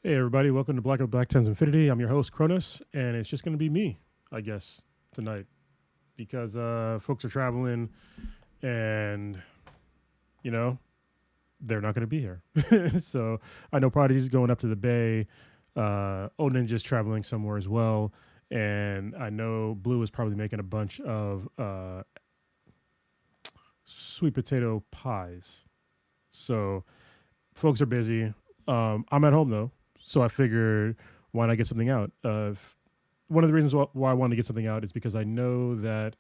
Hey everybody, welcome to Black Times Infinity. I'm your host Cronus, and it's just going to be me, I guess, tonight because folks are traveling, and you know they're not going to be here. So I know Prodigy's going up to the Bay. Old Ninja's traveling somewhere as well, and I know Blue is probably making a bunch of sweet potato pies. So folks are busy. I'm at home though, so I figured why not get something out. One of the reasons why I wanted to get something out is because I know that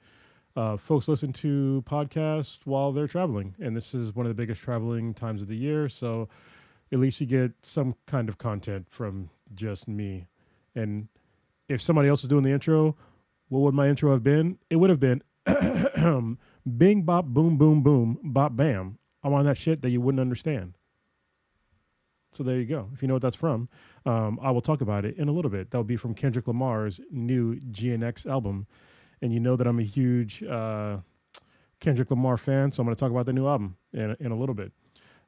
folks listen to podcasts while they're traveling, and this is one of the biggest traveling times of the year. So at least you get some kind of content from just me. And if somebody else is doing the intro, what would my intro have been? It would have been Bing Bop Boom Boom Boom Bop Bam. I'm on that shit that you wouldn't understand. So there you go. If you know what that's from, I will talk about it in a little bit. That'll be from Kendrick Lamar's new GNX album. And you know that I'm a huge Kendrick Lamar fan, so I'm going to talk about the new album in a little bit.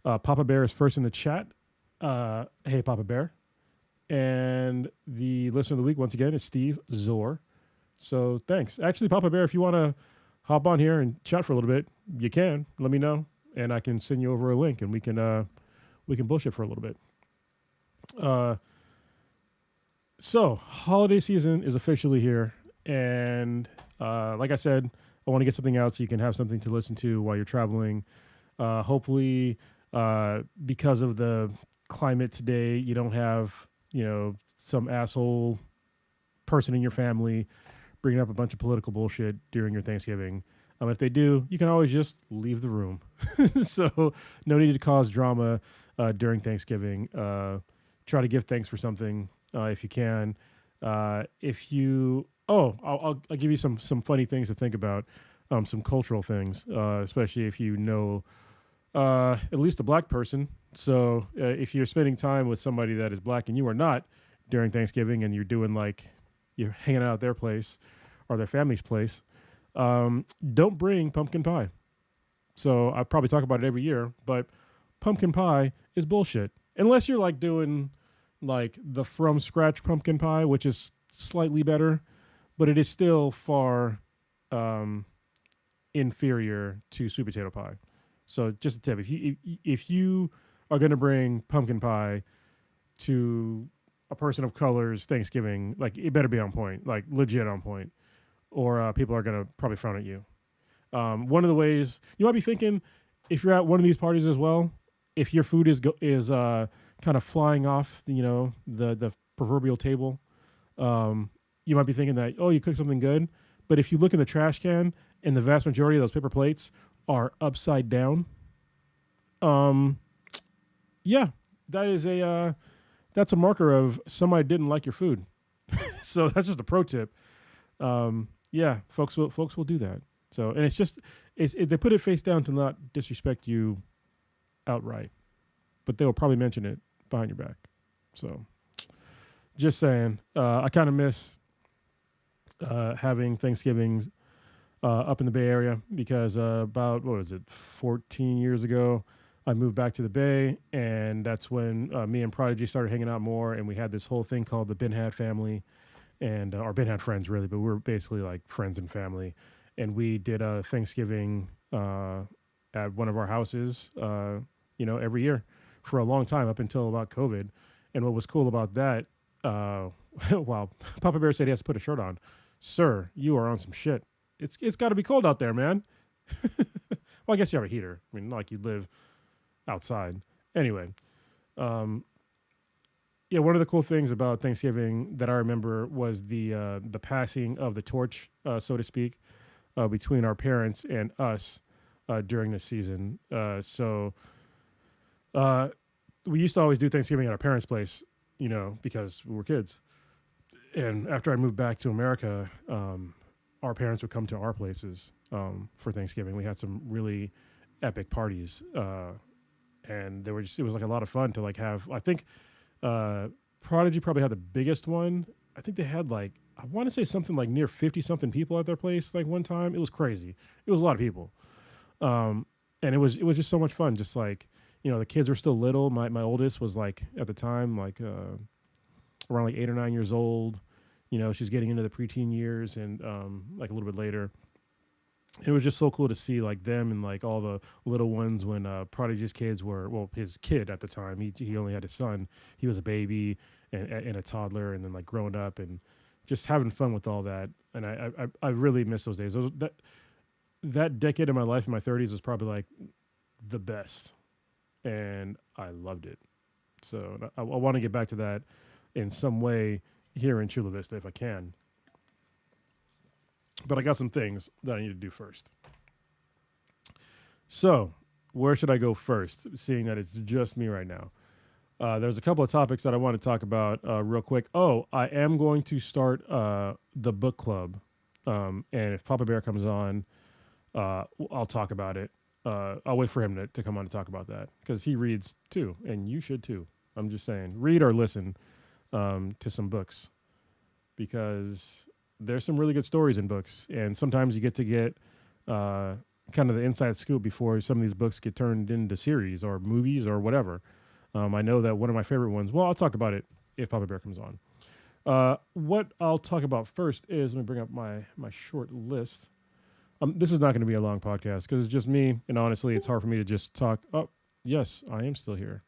Papa Bear is first in the chat. Hey, Papa Bear. And the listener of the week, once again, is Steve Zor. So thanks. Actually, Papa Bear, if you want to hop on here and chat for a little bit, you can. Let me know, and I can send you over a link, and we can bullshit for a little bit. So holiday season is officially here, and like I said, I want to get something out so you can have something to listen to while you're traveling. Hopefully, because of the climate today, you don't have some asshole person in your family bringing up a bunch of political bullshit during your Thanksgiving. If they do, you can always just leave the room. So no need to cause drama during Thanksgiving. Try to give thanks for something if you can. I'll give you some funny things to think about, some cultural things, especially if you know at least a black person. So if you're spending time with somebody that is black and you are not during Thanksgiving, and you're doing like you're hanging out at their place or their family's place, don't bring pumpkin pie. So I probably talk about it every year, but pumpkin pie is bullshit. Unless you're like doing like the from scratch pumpkin pie, which is slightly better, but it is still far inferior to sweet potato pie. So just a tip: if you are going to bring pumpkin pie to a person of color's Thanksgiving, like it better be on point, like legit on point, or people are going to probably frown at you. One of the ways you might be thinking, if you're at one of these parties as well, if your food is kind of flying off, the proverbial table, you might be thinking that, oh, you cooked something good. But if you look in the trash can and the vast majority of those paper plates are upside down, yeah, that's a marker of somebody didn't like your food. So that's just a pro tip. Yeah, folks will do that. So, and they put it face down to not disrespect you outright, but they will probably mention it behind your back. So, just saying, I kind of miss having Thanksgivings up in the Bay Area because about 14 years ago, I moved back to the Bay, and that's when me and Prodigy started hanging out more, and we had this whole thing called the Ben Had family, and our Ben Had friends really, but we were basically like friends and family, and we did a Thanksgiving at one of our houses, every year for a long time up until about COVID. And what was cool about that, wow, Papa Bear said he has to put a shirt on. Sir, you are on some shit. It's got to be cold out there, man. Well, I guess you have a heater. I mean, not like you live outside. Anyway, yeah, one of the cool things about Thanksgiving that I remember was the passing of the torch, so to speak, between our parents and us during the season. So we used to always do Thanksgiving at our parents' place, because we were kids. And after I moved back to America, our parents would come to our places for Thanksgiving. We had some really epic parties, and it was like a lot of fun to like have. I think Prodigy probably had the biggest one. I think they had like, I want to say something like near 50 something people at their place like one time. It was crazy. It was a lot of people. And it was just so much fun, just like the kids were still little. My oldest was like at the time like around like 8 or 9 years old. She's getting into the preteen years, and like a little bit later. It was just so cool to see like them and like all the little ones when Prodigy's kids were, well, his kid at the time. He only had a son. He was a baby and a toddler, and then like growing up and just having fun with all that. And I really miss those days. That decade of my life in my 30s was probably like the best, and I loved it. So I want to get back to that in some way here in Chula Vista if I can. But I got some things that I need to do first. So, where should I go first, seeing that it's just me right now? There's a couple of topics that I want to talk about real quick. Oh, I am going to start the book club. And if Papa Bear comes on, I'll talk about it. I'll wait for him to come on to talk about that because he reads too, and you should too. I'm just saying, read or listen to some books because there's some really good stories in books, and sometimes you get to get kind of the inside scoop before some of these books get turned into series or movies or whatever. I know that one of my favorite ones. Well, I'll talk about it if Papa Bear comes on. What I'll talk about first is let me bring up my short list. This is not going to be a long podcast because it's just me, and honestly, it's hard for me to just talk. Oh, yes, I am still here.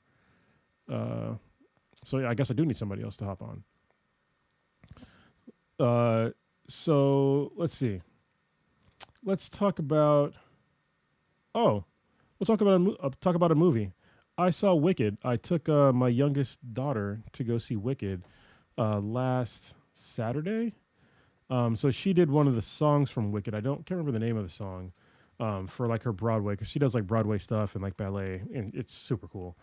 So yeah, I guess I do need somebody else to hop on. So let's see. Let's talk about. Oh, we'll talk about a movie. I saw Wicked. I took my youngest daughter to go see Wicked last Saturday. So she did one of the songs from Wicked. Can't remember the name of the song for like her Broadway because she does like Broadway stuff and like ballet, and it's super cool.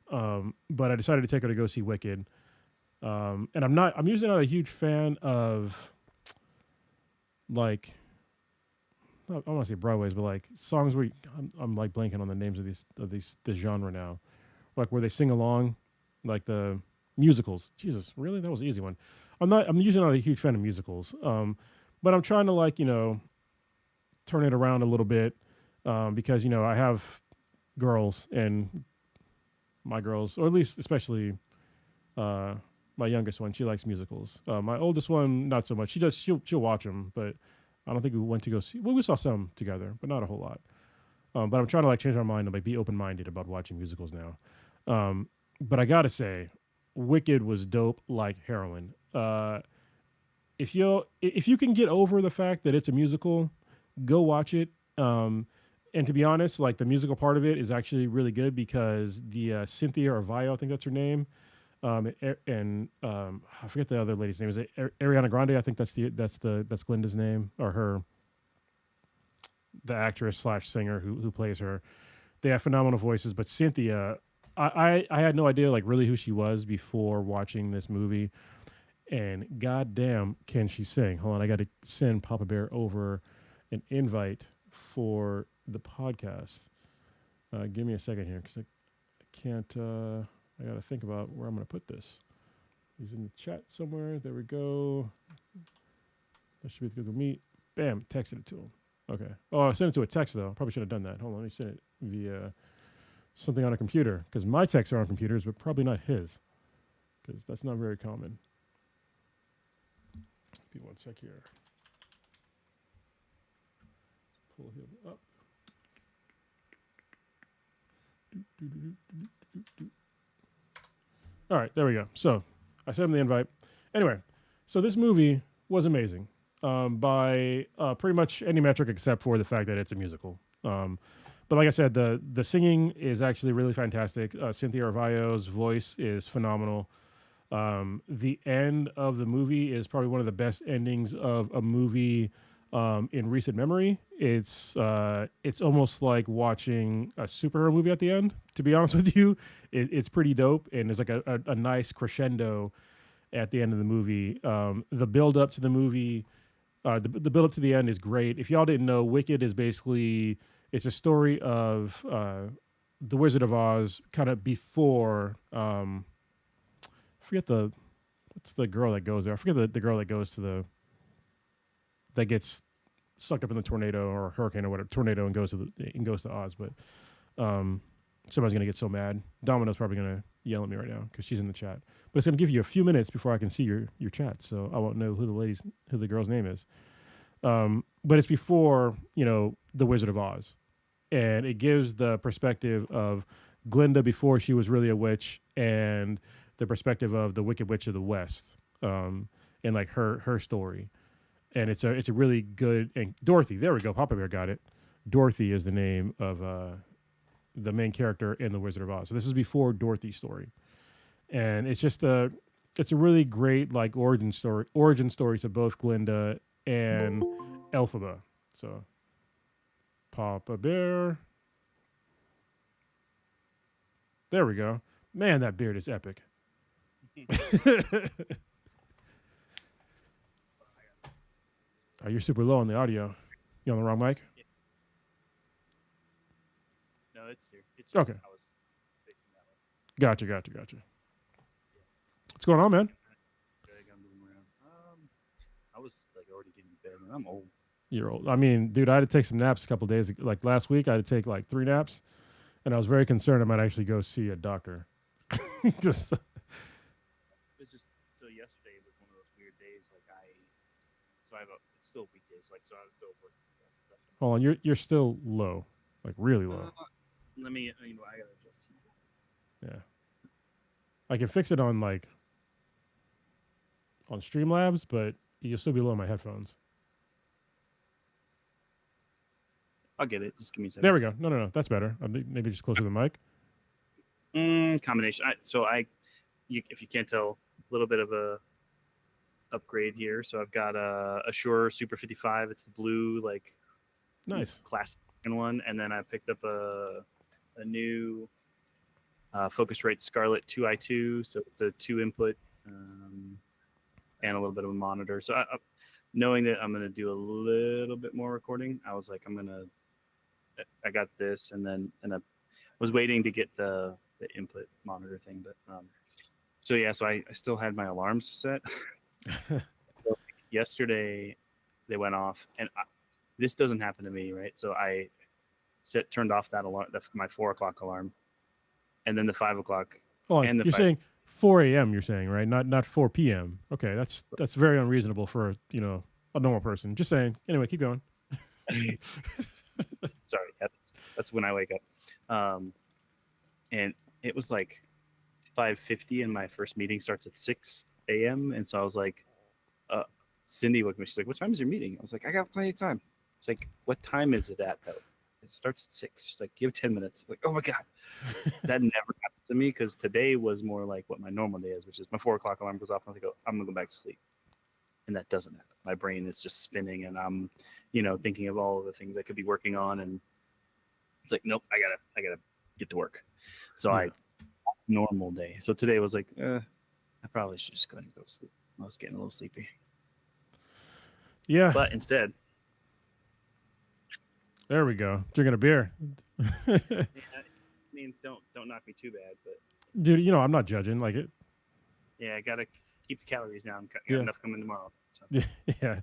But I decided to take her to go see Wicked. And I'm usually not a huge fan of like, I don't want to say Broadways, but like songs where I'm like blanking on the names of this genre now, like where they sing along, like the musicals. Jesus, really? That was an easy one. I'm usually not a huge fan of musicals. But I'm trying to like, turn it around a little bit, because, I have girls and my girls, or at least especially, my youngest one, she likes musicals. My oldest one, not so much. She'll watch them, but I don't think we went to go see. Well, we saw some together, but not a whole lot. But I'm trying to like change my mind and like be open minded about watching musicals now. But I gotta say, Wicked was dope like heroin. If you can get over the fact that it's a musical, go watch it. And to be honest, like the musical part of it is actually really good because the Cynthia Arvayo, I think that's her name. And I forget the other lady's name. Is it Ariana Grande? I think that's Glinda's name, or the actress / singer who plays her. They have phenomenal voices, but Cynthia, I had no idea like really who she was before watching this movie, and goddamn can she sing. Hold on, I got to send Papa Bear over an invite for the podcast. Give me a second here because I can't. I got to think about where I'm going to put this. He's in the chat somewhere. There we go. That should be the Google Meet. Bam, texted it to him. Okay. Oh, I sent it to a text, though. Probably should have done that. Hold on, let me send it via something on a computer, because my texts are on computers, but probably not his, because that's not very common. Give me one sec here. Pull him up. All right, there we go. So I sent him the invite. Anyway, so this movie was amazing by pretty much any metric except for the fact that it's a musical. But like I said, the singing is actually really fantastic. Cynthia Arvayo's voice is phenomenal. The end of the movie is probably one of the best endings of a movie in recent memory. It's almost like watching a superhero movie at the end. To be honest with you, it's pretty dope, and there's like a nice crescendo at the end of the movie. The build up to the movie, the build up to the end is great. If y'all didn't know, Wicked is basically it's a story of the Wizard of Oz, kind of before. I forget what's the girl that goes there. I forget the girl that goes to that gets sucked up in the tornado or hurricane or whatever tornado and goes to Oz. But Somebody's gonna get so mad. Domino's probably gonna yell at me right now because she's in the chat. But it's gonna give you a few minutes before I can see your chat, so I won't know who the girl's name is. But it's before the Wizard of Oz, and it gives the perspective of Glinda before she was really a witch, and the perspective of the Wicked Witch of the West, and like her story. And it's a really good, and Dorothy. There we go. Papa Bear got it. Dorothy is the name of the main character in the Wizard of Oz. So this is before Dorothy's story, and it's a really great like origin story to both Glinda and Elphaba. So Papa Bear. There we go. Man, that beard is epic. Oh, you're super low on the audio. You on the wrong mic? No, it's here. It's just Okay. I was facing that way. Gotcha. What's going on, man? I'm moving around. I was like already getting to bed, and I'm old. You're old. I mean, dude, I had to take some naps a couple days. Like last week, I had to take like 3 naps, and I was very concerned I might actually go see a doctor. Just It was just so yesterday was one of those weird days. Like it's still weekdays. Like so I was still working and stuff. hold on, you're still low, like really low. Let me. I gotta adjust. Yeah, I can fix it on Streamlabs, but you'll still be low on my headphones. I'll get it. Just give me a second. There we go. No, that's better. Maybe just closer to the mic. Combination. If you can't tell, a little bit of a upgrade here. So I've got a Shure Super 55. It's the blue, like Nice. classic one, and then I picked up a new Focusrite Scarlett 2i2. So it's a 2 input and a little bit of a monitor. So knowing that I'm going to do a little bit more recording, I was like, I got this, and I was waiting to get the input monitor thing, but so I still had my alarms set. So yesterday they went off, and this doesn't happen to me, right? So I turned off that alarm, my 4 o'clock alarm, and then the 5 o'clock. Oh, and you're saying 4 a.m. You're saying, right? Not 4 p.m. Okay, that's very unreasonable for a normal person. Just saying. Anyway, keep going. Sorry, that's when I wake up. And it was like 5:50, and my first meeting starts at 6 a.m. And so I was like, Cindy woke me. She's like, "What time is your meeting?" I was like, "I got plenty of time." It's like, "What time is it at though?" It starts at 6. She's like, "You have 10 minutes." I'm like, oh my god, that never happened to me, because today was more like what my normal day is, which is my 4 o'clock alarm goes off, and I'm gonna go back to sleep, and that doesn't happen. My brain is just spinning, and I'm, thinking of all of the things I could be working on, and it's like, nope, I gotta get to work. So that's normal day. So today was like, I probably should just go ahead and go to sleep. I was getting a little sleepy. Yeah. But instead, there we go. Drinking a beer. I mean, don't knock me too bad, but dude, I'm not judging. Like it. Yeah, I gotta keep the calories down. Got enough coming tomorrow. So. Yeah,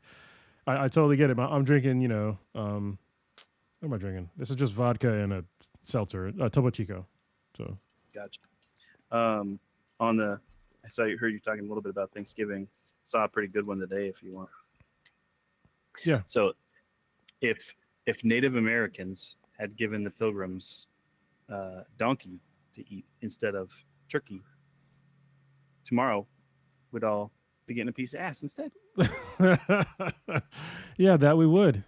I totally get it. I'm drinking. What am I drinking? This is just vodka and a seltzer, Topo Chico. So. Gotcha. I heard you talking a little bit about Thanksgiving. Saw a pretty good one today, if you want. Yeah. So, if Native Americans had given the Pilgrims donkey to eat instead of turkey, tomorrow we'd all be getting a piece of ass instead. Yeah, that we would.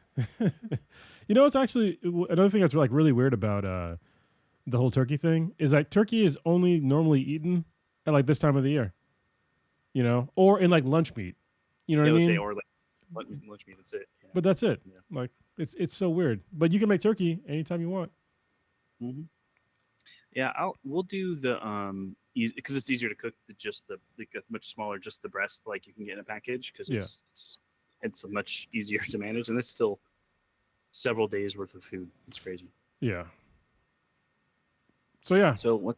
It's actually another thing that's like really weird about the whole turkey thing is that turkey is only normally eaten at like this time of the year, or in like lunch meat. You know what I mean? Or like lunch meat. That's it. But that's it. Yeah. Like it's so weird. But you can make turkey anytime you want. Mm-hmm. Yeah, we'll do the because it's easier to cook just much smaller, just the breast, like you can get in a package, because it's much easier to manage, and it's still several days worth of food. It's crazy. Yeah. So yeah. So what?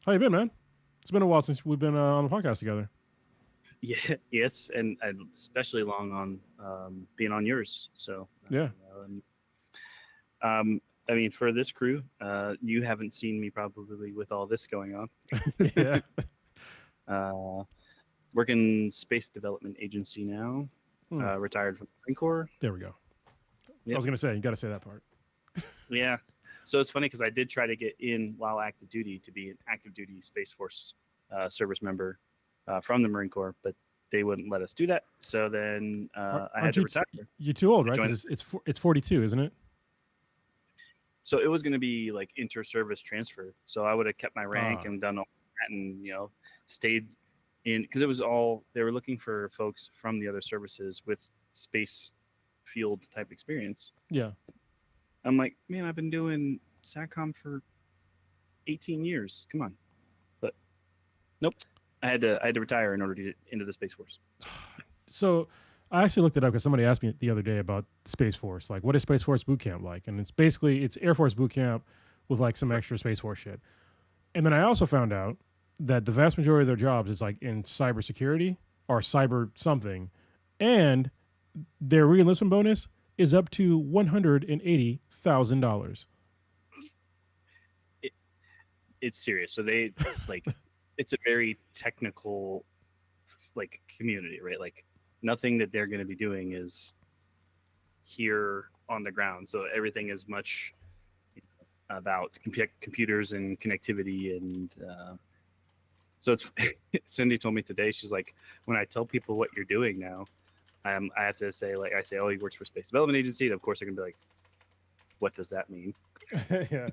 How you been, man? It's been a while since we've been on the podcast together. Yeah. Yes, and especially long on being on yours. So yeah. I mean, for this crew, you haven't seen me probably with all this going on. Yeah. Working Space Development Agency now. Hmm. Retired from the Marine Corps. There we go. I Yep. was gonna say you got to say that part. Yeah. So it's funny because I did try to get in while active duty to be an active duty Space Force service member from the Marine Corps, but they wouldn't let us do that. So then I had to retire. You're too old, right? Join- Because it's 42, isn't it? So it was going to be like inter-service transfer. So I would have kept my rank Ah. and done all that, and stayed in, because it was all they were looking for folks from the other services with space field type experience. Yeah. I'm like, man, I've been doing SATCOM for 18 years. Come on. But nope. I had to retire in order to get into the Space Force. So I actually looked it up because somebody asked me the other day about Space Force. Like, what is Space Force boot camp like? And it's Air Force boot camp with like some extra Space Force shit. And then I also found out that the vast majority of their jobs is like in cybersecurity or cyber something, and their reenlistment bonus is up to $180,000. It's serious. So they like it's a very technical like community, right? Like nothing that they're going to be doing is here on the ground. So everything is much about computers and connectivity, and so it's Cindy told me today, she's like, when I tell people what you're doing now, I have to say, like, I say, oh, he works for Space Development Agency, and of course they're gonna be like, what does that mean? Yeah.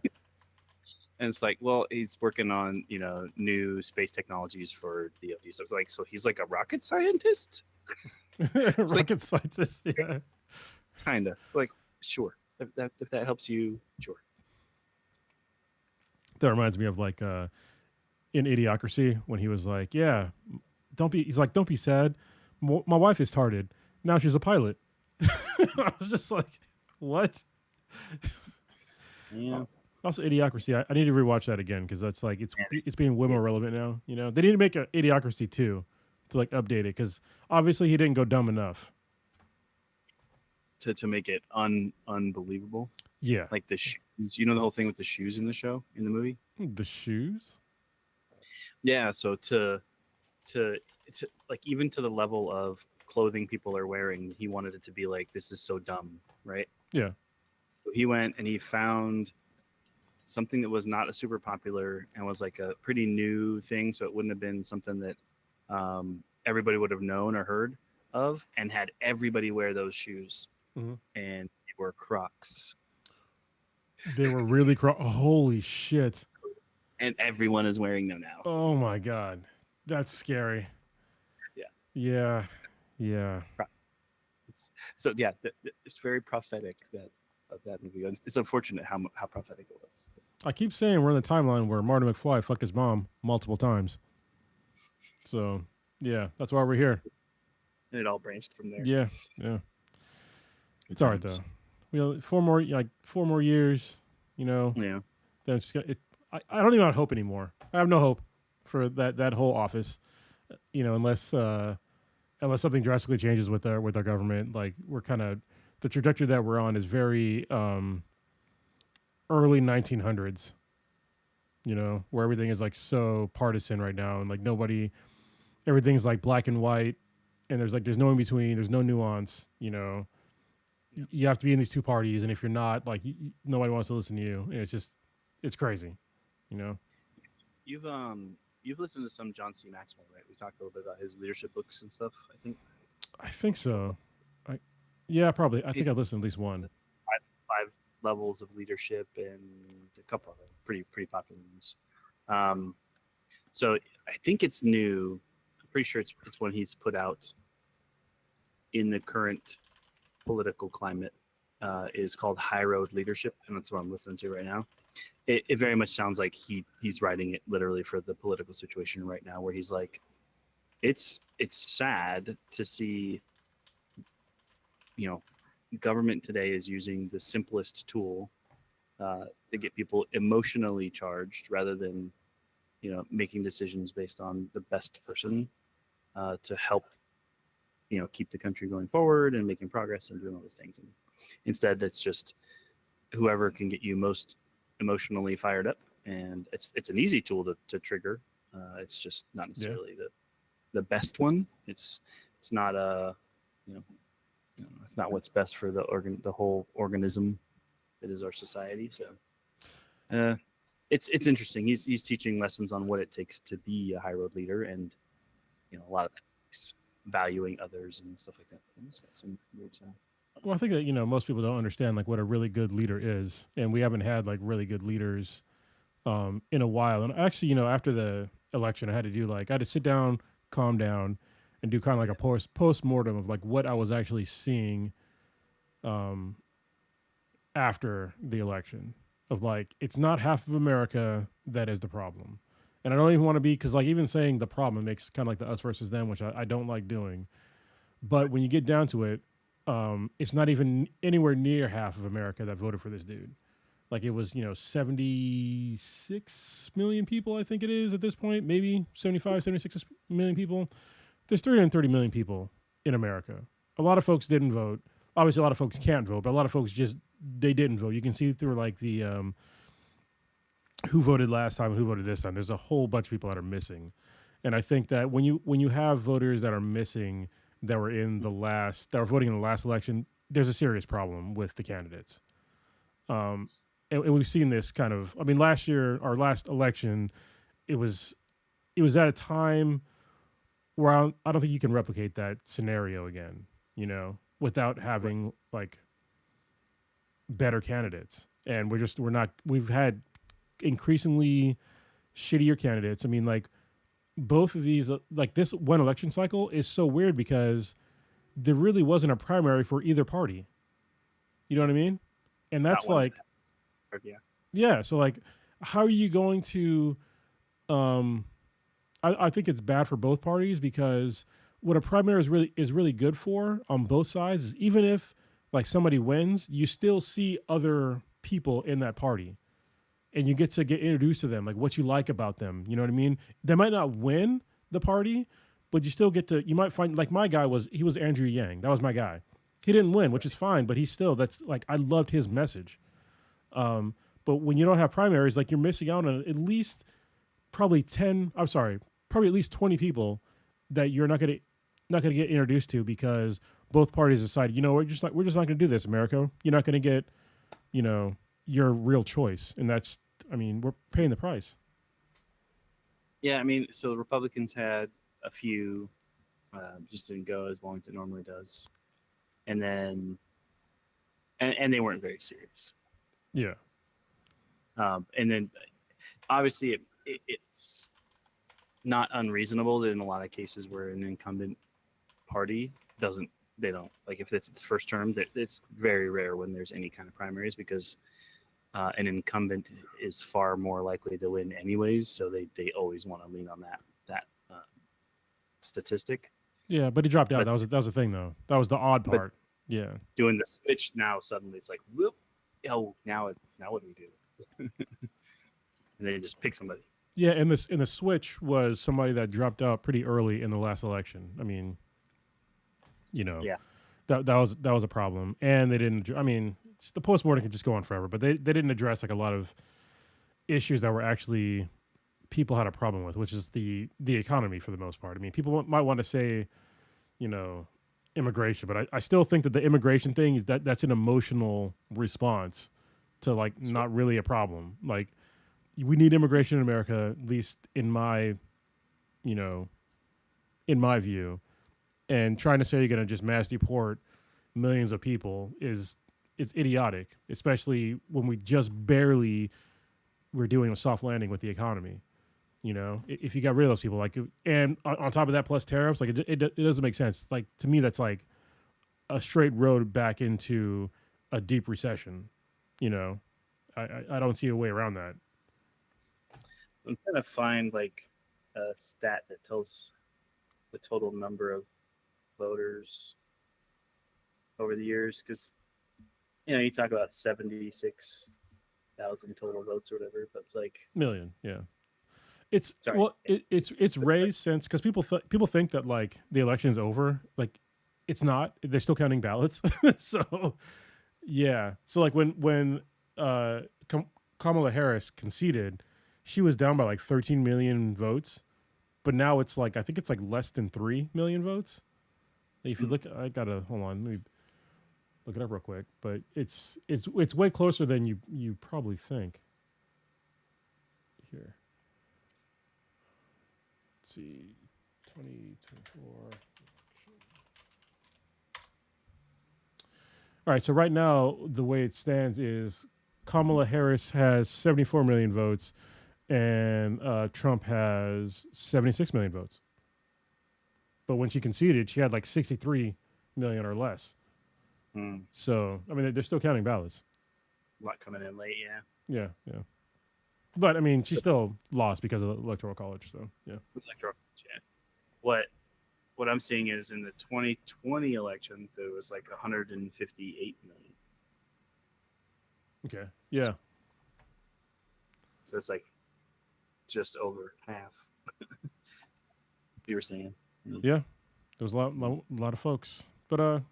And it's like, well, he's working on new space technologies for DoD. So it's like, so he's like a rocket scientist, Rocket scientist. Yeah. kind of like, sure, if that helps you, sure. That reminds me of like in Idiocracy when he was like, "Yeah, he's like, don't be sad. My wife is tarded. Now she's a pilot." I was just like, "What?" Yeah. Also, Idiocracy. I need to rewatch that again because that's like it's being way more relevant now. They need to make an Idiocracy 2 to like update it because obviously he didn't go dumb enough To make it unbelievable. Yeah, Like the shoes, the whole thing with the shoes in the movie. the shoes. Yeah, so to like, even to the level of clothing people are wearing, he wanted it to be like, this is so dumb, right? Yeah. So he went and he found something that was not a super popular and was like a pretty new thing, so it wouldn't have been something that everybody would have known or heard of, and had everybody wear those shoes. Mhm. And they were Crocs. They were really holy shit. And everyone is wearing them now. Oh my god, that's scary. Yeah. Yeah. Yeah. So yeah, it's very prophetic of that movie. It's unfortunate how prophetic it was. I keep saying we're in the timeline where Marty McFly fucked his mom multiple times. So yeah, that's why we're here. And it all branched from there. Yeah. Yeah. It's all right though. We have 4 more years. Yeah. Then it's just gonna. I don't even have hope anymore. I have no hope for that whole office. Unless something drastically changes with our government. Like we're kind of the trajectory that we're on is very early 1900s. Where everything is like so partisan right now, and like everything's like black and white, and there's no in between. There's no nuance. You have to be in these two parties, and if you're not, like nobody wants to listen to you. And it's crazy. You've listened to some John C. Maxwell, right? We talked a little bit about his leadership books and stuff, I think so. Yeah, probably. I think I've listened to at least one. 5 levels of leadership and a couple of pretty popular ones. So I think it's new. I'm pretty sure it's one he's put out in the current political climate. Is called High Road Leadership, and that's what I'm listening to right now. It very much sounds like he's writing it literally for the political situation right now, where he's like, it's sad to see, government today is using the simplest tool to get people emotionally charged rather than, making decisions based on the best person to help, keep the country going forward and making progress and doing all these things. And instead, it's just whoever can get you most emotionally fired up, and it's an easy tool to trigger. It's just not Yeah. necessarily the best one. It's not a you know, it's not what's best for the whole organism that is our society. So it's interesting. He's teaching lessons on what it takes to be a high road leader, and a lot of that is valuing others and stuff like that. It's got some weird sound. Well, I think that most people don't understand like what a really good leader is, and we haven't had like really good leaders in a while. And actually, after the election, I had to do like I had to sit down, calm down, and do kind of like a post mortem of like what I was actually seeing um, after the election. Of like it's not half of America that is the problem, and I don't even want to be because like even saying the problem makes kind of like the us versus them, which I don't like doing. But when you get down to it, it's not even anywhere near half of America that voted for this dude. Like it was, 76 million people, I think it is at this point, maybe 75, 76 million people. There's 330 million people in America. A lot of folks didn't vote. Obviously, a lot of folks can't vote, but a lot of folks they didn't vote. You can see through like the who voted last time and who voted this time. There's a whole bunch of people that are missing. And I think that when you have voters that are missing that were voting in the last election, there's a serious problem with the candidates. And we've seen this kind of. I mean, last year, our last election, it was at a time where I don't think you can replicate that scenario again. Without having like better candidates, and we're not. We've had increasingly shittier candidates. I mean, like both of these, like this one election cycle is so weird because there really wasn't a primary for either party. You know what I mean? And that's like, yeah. So like, how are you going to? I think it's bad for both parties because what a primary is really good for on both sides is even if like somebody wins, you still see other people in that party, and you get to get introduced to them, like what you like about them. You know what I mean? They might not win the party, but you still get to. You might find like my guy was Andrew Yang. That was my guy. He didn't win, which is fine, but that's like I loved his message. But when you don't have primaries, like you're missing out on at least probably probably at least 20 people that you're not gonna get introduced to because both parties decided, we're just not gonna do this, America. You're not gonna get, your real choice, and that's, I mean, we're paying the price. Yeah, I mean, so the Republicans had a few, just didn't go as long as it normally does, and then, and they weren't very serious. Yeah. And then, obviously, it's not unreasonable that in a lot of cases where an incumbent party they don't like if it's the first term, it's very rare when there's any kind of primaries because an incumbent is far more likely to win anyways, so they always want to lean on that statistic. Yeah, but he dropped out. That was the thing though. That was the odd part. Yeah. Doing the switch now, suddenly it's like, whoop, now what do we do? And they just pick somebody. Yeah, and the switch was somebody that dropped out pretty early in the last election. I mean, yeah, that was a problem, and they didn't. I mean, the postmortem can just go on forever, but they didn't address like a lot of issues that were actually people had a problem with, which is the economy for the most part. I mean, people might want to say, immigration, but I still think that the immigration thing is that's an emotional response to like not really a problem. Like we need immigration in America, at least in my view. And trying to say you're going to just mass deport millions of people it's idiotic, especially when we just barely were doing a soft landing with the economy. If you got rid of those people, like, and on top of that, plus tariffs, like it doesn't make sense. Like to me, that's like a straight road back into a deep recession. I don't see a way around that. I'm trying to find like a stat that tells the total number of voters over the years, because you talk about 76,000 total votes or whatever, but it's like million. Yeah, it's it's raised since because people think that like the election's over. Like it's not. They're still counting ballots. So yeah. So like when uh, Kamala Harris conceded, she was down by like 13 million votes, but now it's like I think it's like less than 3 million votes. If you Mm. look, I gotta hold on, let me look it up real quick. But it's way closer than you probably think. Here, let's see, 2024. All right, so right now the way it stands is Kamala Harris has 74 million votes, and Trump has 76 million votes. But when she conceded, she had like 63 million or less. Mm. So I mean, they're still counting ballots. A lot coming in late, yeah. Yeah, yeah. But I mean, she So still lost because of the electoral college. So yeah. electoral, yeah. What I'm seeing is in the 2020 election there was like 158 million. Okay. Yeah. So it's like just over half. You were saying. Yeah. There was a lot of folks. But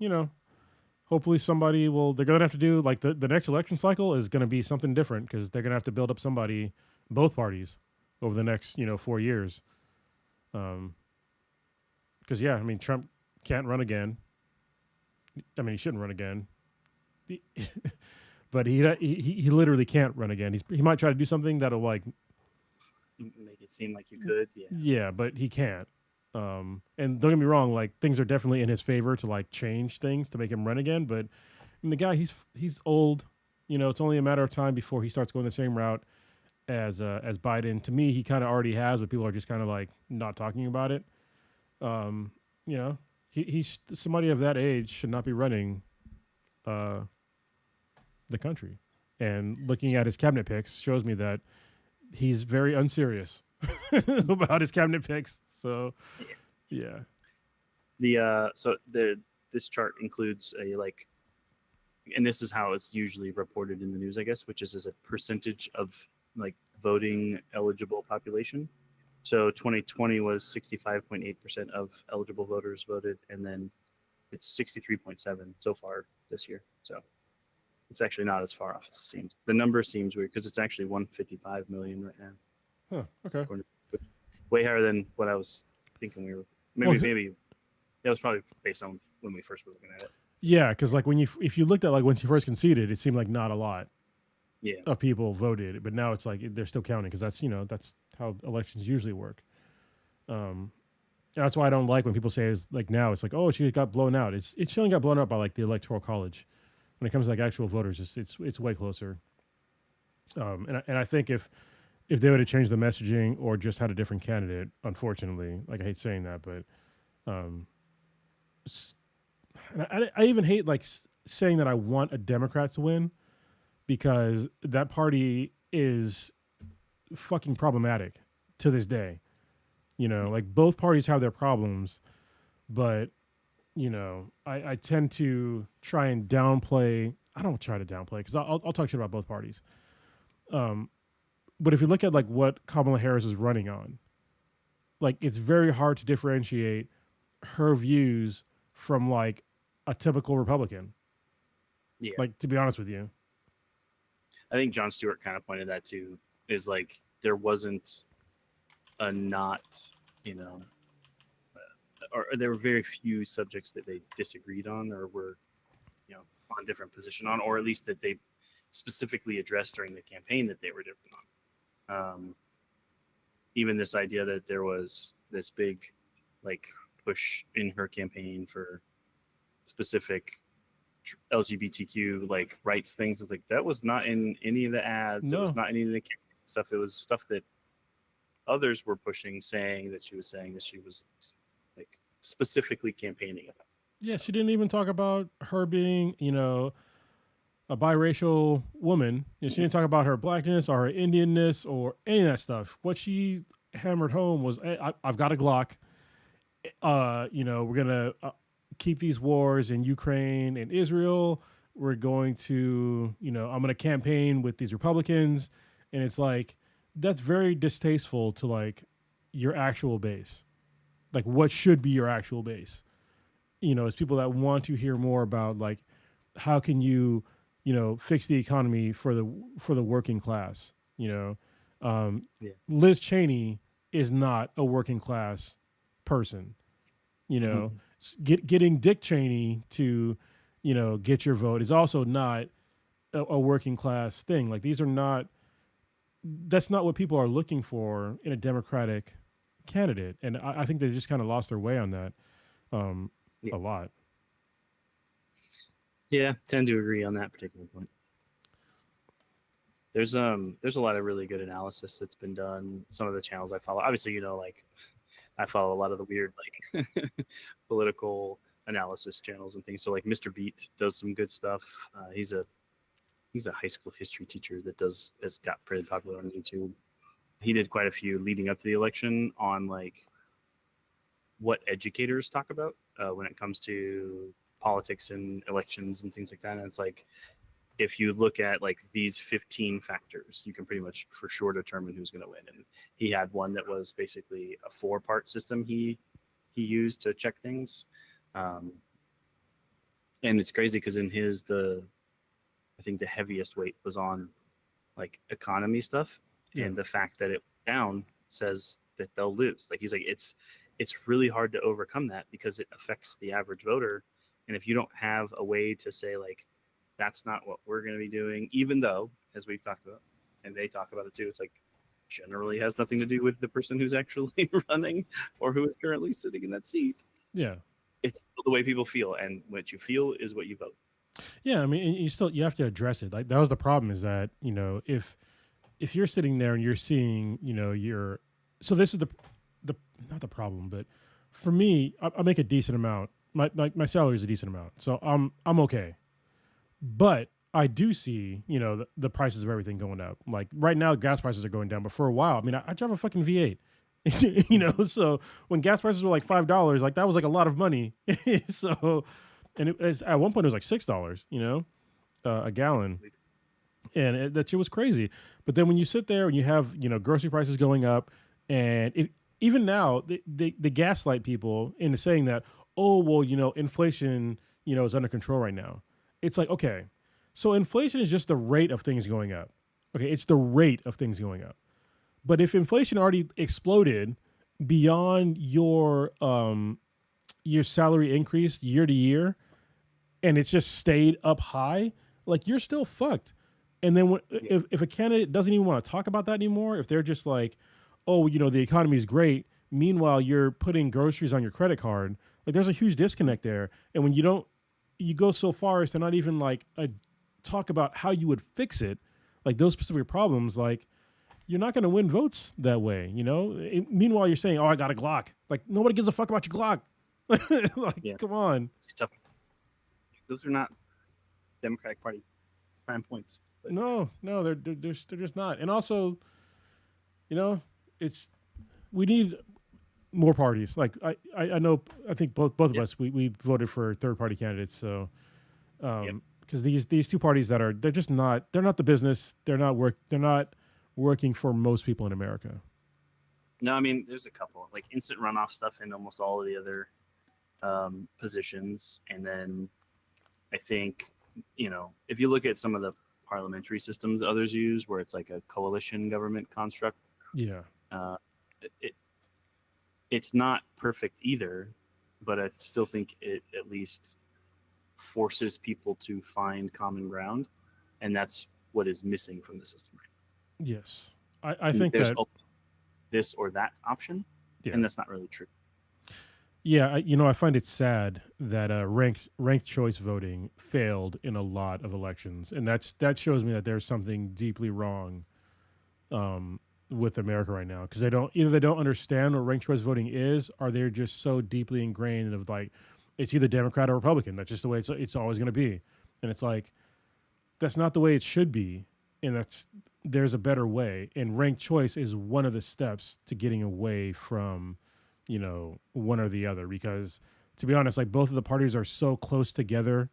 hopefully somebody will. They're gonna have to do like the next election cycle is gonna be something different because they're gonna have to build up somebody, both parties, over the next 4 years. Because yeah, I mean Trump can't run again. I mean he shouldn't run again. He- but he literally can't run again. He might try to do something that'll like Make it seem like you could, yeah. yeah, but he can't. And don't get me wrong, like things are definitely in his favor to like change things to make him run again. But I mean, the guy, he's old. It's only a matter of time before he starts going the same route as Biden. To me, he kind of already has, but people are just kind of like not talking about it. Um, you know, he's somebody of that age should not be running uh, the country. And looking at his cabinet picks shows me that he's very unserious about his cabinet picks. So Yeah. yeah. This chart includes a like, and this is how it's usually reported in the news, I guess, which is as a percentage of like voting eligible population. So 2020 was 65.8% of eligible voters voted, and then it's 63.7 so far this year. So it's actually not as far off as it seems. The number seems weird because it's actually 155 million right now. Huh. Okay. Way higher than what I was thinking we were. Well, Maybe that was probably based on when we first were looking at it. yeah, because like if you looked at like when she first conceded, it seemed like not a lot Yeah. of people voted, but now it's like they're still counting because that's how elections usually work. Um, that's why I don't like when people say it's like now it's like oh she got blown out. She only got blown out by like the electoral college. When it comes to like actual voters, it's way closer. And I think if they would have changed the messaging or just had a different candidate, unfortunately, like I hate saying that, but um, and I even hate like saying that I want a Democrat to win because that party is fucking problematic to this day. Like both parties have their problems, but I tend to try and downplay. I don't try to downplay because I'll talk shit about both parties. But if you look at like what Kamala Harris is running on, like it's very hard to differentiate her views from like a typical Republican. Yeah. Like to be honest with you. I think Jon Stewart kind of pointed that too. Is like there wasn't a not, or there were very few subjects that they disagreed on or were, on different position on, or at least that they specifically addressed during the campaign that they were different on. Even this idea that there was this big, like, push in her campaign for specific LGBTQ like rights things. It's like that was not in any of the ads. No. It was not in any of the stuff. It was stuff that others were pushing, saying that she was like specifically campaigning about. Yeah, she didn't even talk about her being, a biracial woman. She didn't talk about her blackness or her Indianness or any of that stuff. What she hammered home was, hey, I've got a Glock. We're gonna keep these wars in Ukraine and Israel. We're going to, I'm gonna campaign with these Republicans, and it's like that's very distasteful to like your actual base. Like, what should be your actual base? It's people that want to hear more about like how can you fix the economy for the working class. Um, Yeah. Liz Cheney is not a working class person. Mhm. Getting Dick Cheney to, get your vote is also not a working class thing. Like these are not. That's not what people are looking for in a Democratic candidate, and I think they just kind of lost their way on that um, Yeah. a lot. Yeah, tend to agree on that particular point. There's a lot of really good analysis that's been done. Some of the channels I follow, obviously, like I follow a lot of the weird like political analysis channels and things. So like Mr. Beat does some good stuff. He's a high school history teacher that has got pretty popular on YouTube. He did quite a few leading up to the election on like what educators talk about when it comes to politics and elections and things like that. And it's like if you look at like these 15 factors, you can pretty much for sure determine who's going to win. And he had one that was basically a 4-part system he used to check things. Um, and it's crazy because in I think the heaviest weight was on like economy stuff, Yeah, and the fact that it was down says that they'll lose. Like he's like it's really hard to overcome that because it affects the average voter, and if you don't have a way to say like that's not what we're going to be doing, even though as we've talked about and they talk about it too, it's like generally has nothing to do with the person who's actually running or who is currently sitting in that seat. yeah, It's still the way people feel, and what you feel is what you vote. yeah. I mean, and you have to address it. Like that was the problem is that if you're sitting there and you're seeing your so this is the not the problem, but for me, I make a decent amount. My salary is a decent amount, so I'm okay. But I do see, the prices of everything going up. Like right now, gas prices are going down, but for a while, I mean, I drive a fucking V8. So when gas prices were like $5, like that was like a lot of money. So, and at one point it was like $6, a gallon, and that shit was crazy. But then when you sit there and you have grocery prices going up, and even now they gaslight people into saying that, oh well, inflation is under control right now. It's like, okay, so inflation is just the rate of things going up. Okay, it's the rate of things going up. But if inflation already exploded beyond your salary increase year to year, and it's just stayed up high, like you're still fucked. And then Yeah. if a candidate doesn't even want to talk about that anymore, if they're just like, oh, the economy is great, meanwhile you're putting groceries on your credit card, like there's a huge disconnect there. And when you go so far as to not even like talk about how you would fix it, like those specific problems, like you're not going to win votes that way. Meanwhile, you're saying, "Oh, I got a Glock." Like nobody gives a fuck about your Glock. Like, Yeah. come on. Stuff. Those are not Democratic Party prime points. But No, they're just not. And also, you know, it's we need more parties. Like I know I think both of yeah, us we voted for third party candidates. So yep. because these two parties they're not the business. They're not working for most people in America. No, I mean there's a couple like instant runoff stuff in almost all of the other positions, and then I think if you look at some of the parliamentary systems others use, where it's like a coalition government construct, Yeah. uh, it it's not perfect either, but I still think it at least forces people to find common ground, and that's what is missing from the system right Yes. I now. And think there's that this or that option, yeah. and that's not really true. Yeah, I find it sad that ranked choice voting failed in a lot of elections, and that shows me that there's something deeply wrong with America right now because they don't understand what ranked choice voting is, or they're just so deeply ingrained of like it's either Democrat or Republican. That's just the way it's always going to be, and it's like that's not the way it should be, and there's a better way, and ranked choice is one of the steps to getting away from one or the other because to be honest like both of the parties are so close together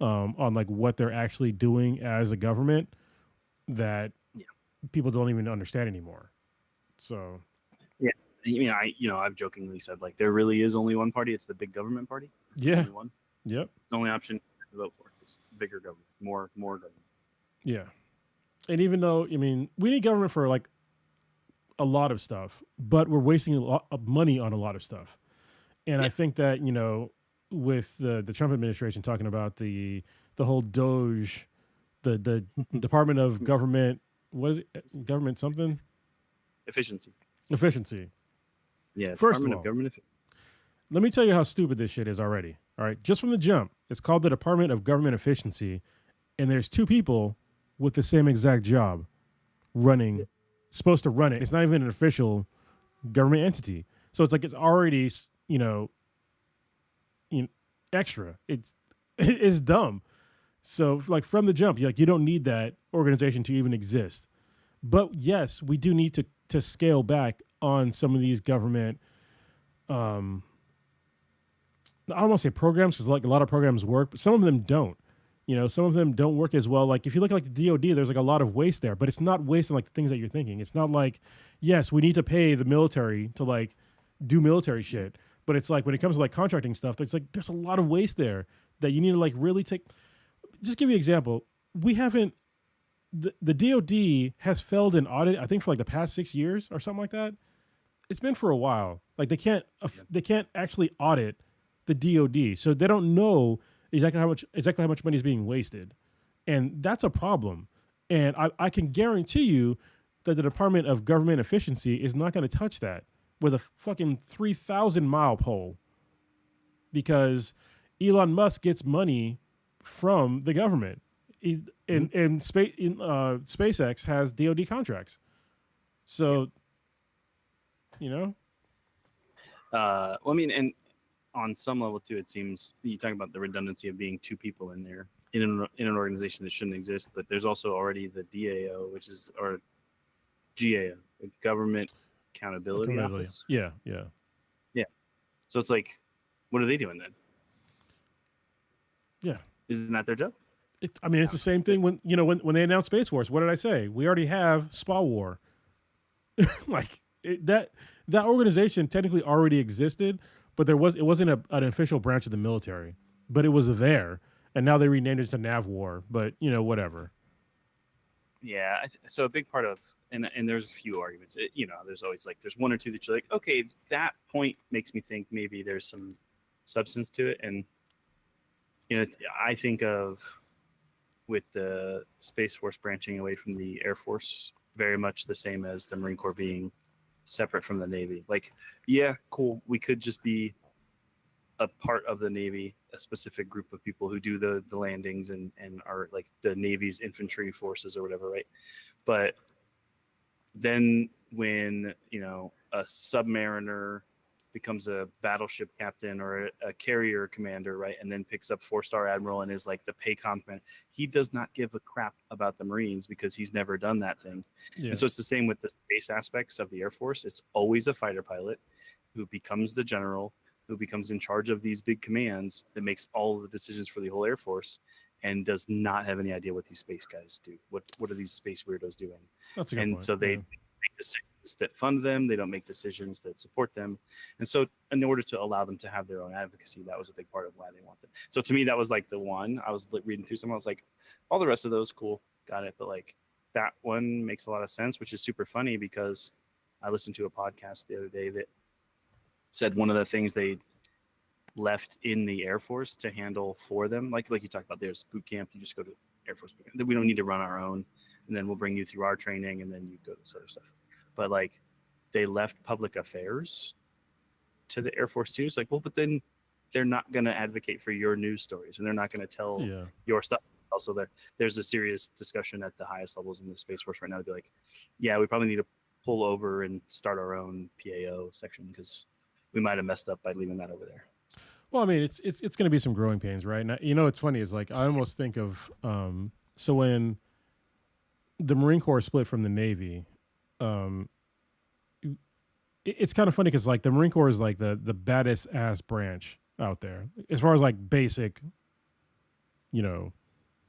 on like what they're actually doing as a government that Yeah, people don't even understand anymore. So yeah. I've jokingly said like there really is only one party. It's the big government party. It's the yeah, only one. yep, It's the only option to vote for. bigger government, more government. Yeah. And even though, I mean, we need government for like a lot of stuff, but we're wasting a lot of money on a lot of stuff. And I Yeah. think that, you know, with the Trump administration talking about the whole Doge, the Department of Government, what is it? Government something? Efficiency. Efficiency. Yeah. First Department of of all, Government. let me tell you how stupid this shit is already. All right. Just from the jump, it's called the Department of Government Efficiency. And there's two people with the same exact job running, Yeah. supposed to run it. It's not even an official government entity. So it's like it's already, you know, extra. It's dumb. So like from the jump, you don't need that organization to even exist. But yes, we do need to scale back on some of these government. I don't want to say programs because like a lot of programs work, but some of them don't. You know, some of them don't work as well. Like if you look at like the DoD, there's like a lot of waste there, but it's not waste on like the things that you're thinking. It's not like, yes, we need to pay the military to like do military shit, but it's like when it comes to like contracting stuff, it's like there's a lot of waste there that you need to like really take. Just give you an example. We haven't the DoD has failed an audit, I think for like the past 6 years or something like that. It's been for a while. Like they can't actually audit the DoD, so they don't know exactly how much money is being wasted, and that's a problem. And I can guarantee you that the Department of Government Efficiency is not going to touch that with a fucking 3,000-mile pole, because Elon Musk gets money from the government, and SpaceX has DoD contracts, so you know. Well, I mean, and on some level too, it seems you talk about the redundancy of being two people in there in an organization that shouldn't exist. But there's also already the DAO, which is or GAO, the Government Accountability Office. Yeah. So it's like, what are they doing then? Yeah. Isn't that their job? I mean, it's the same thing when they announced Space Force. What did I say? We already have SPA War. Like that organization technically already existed, but it wasn't an official branch of the military, but it was there, and now they renamed it to NavWar. But whatever. Yeah. So a big part of and there's a few arguments. There's always like there's one or two that you're like, okay, that point makes me think maybe there's some substance to it, and I think of with the Space Force branching away from the Air Force very much the same as the Marine Corps being separate from the Navy. Like, yeah, cool. We could just be a part of the Navy, a specific group of people who do the landings and are like the Navy's infantry forces or whatever, right? But then when, a submariner becomes a battleship captain or a carrier commander, right, and then picks up 4-star admiral and is like the PACOM commander, he does not give a crap about the Marines because he's never done that thing. Yeah. And so it's the same with the space aspects of the Air Force. It's always a fighter pilot who becomes the general, who becomes in charge of these big commands that makes all of the decisions for the whole Air Force and does not have any idea what these space guys do. What are these space weirdos doing? That's a good point. So they make decisions that fund them. They don't make decisions that support them. And so in order to allow them to have their own advocacy, that was a big part of why they want them. So to me, that was like the one. I was reading through some, I was like, all the rest of those, cool, got it. But like that one makes a lot of sense, which is super funny because I listened to a podcast the other day that said one of the things they left in the Air Force to handle for them, like you talked about, there's boot camp, you just go to Air Force boot camp. We don't need to run our own, and then we'll bring you through our training, and then you go to this other stuff. But like they left public affairs to the Air Force too. It's like, well, but then they're not going to advocate for your news stories, and they're not going to tell your stuff. Also, there's a serious discussion at the highest levels in the Space Force right now to be like, yeah, we probably need to pull over and start our own PAO section because we might have messed up by leaving that over there. Well, I mean, it's going to be some growing pains, right? Now, what's funny is like I almost think of so when the Marine Corps split from the Navy, it's kind of funny because like the Marine Corps is like the baddest ass branch out there as far as like basic,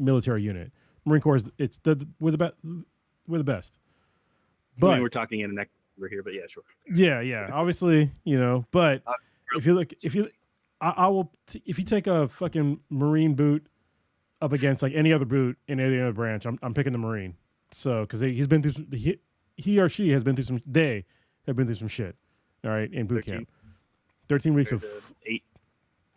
military unit. Marine Corps is we're the best. But I mean, we're talking in an over here, but yeah, sure. Yeah, obviously, but if you look, I will if you take a fucking Marine boot up against like any other boot in any other branch, I'm picking the Marine. So because he's been through he or she has been through some they have been through some shit. All right, in boot 13 camp, 13 weeks of compared to 8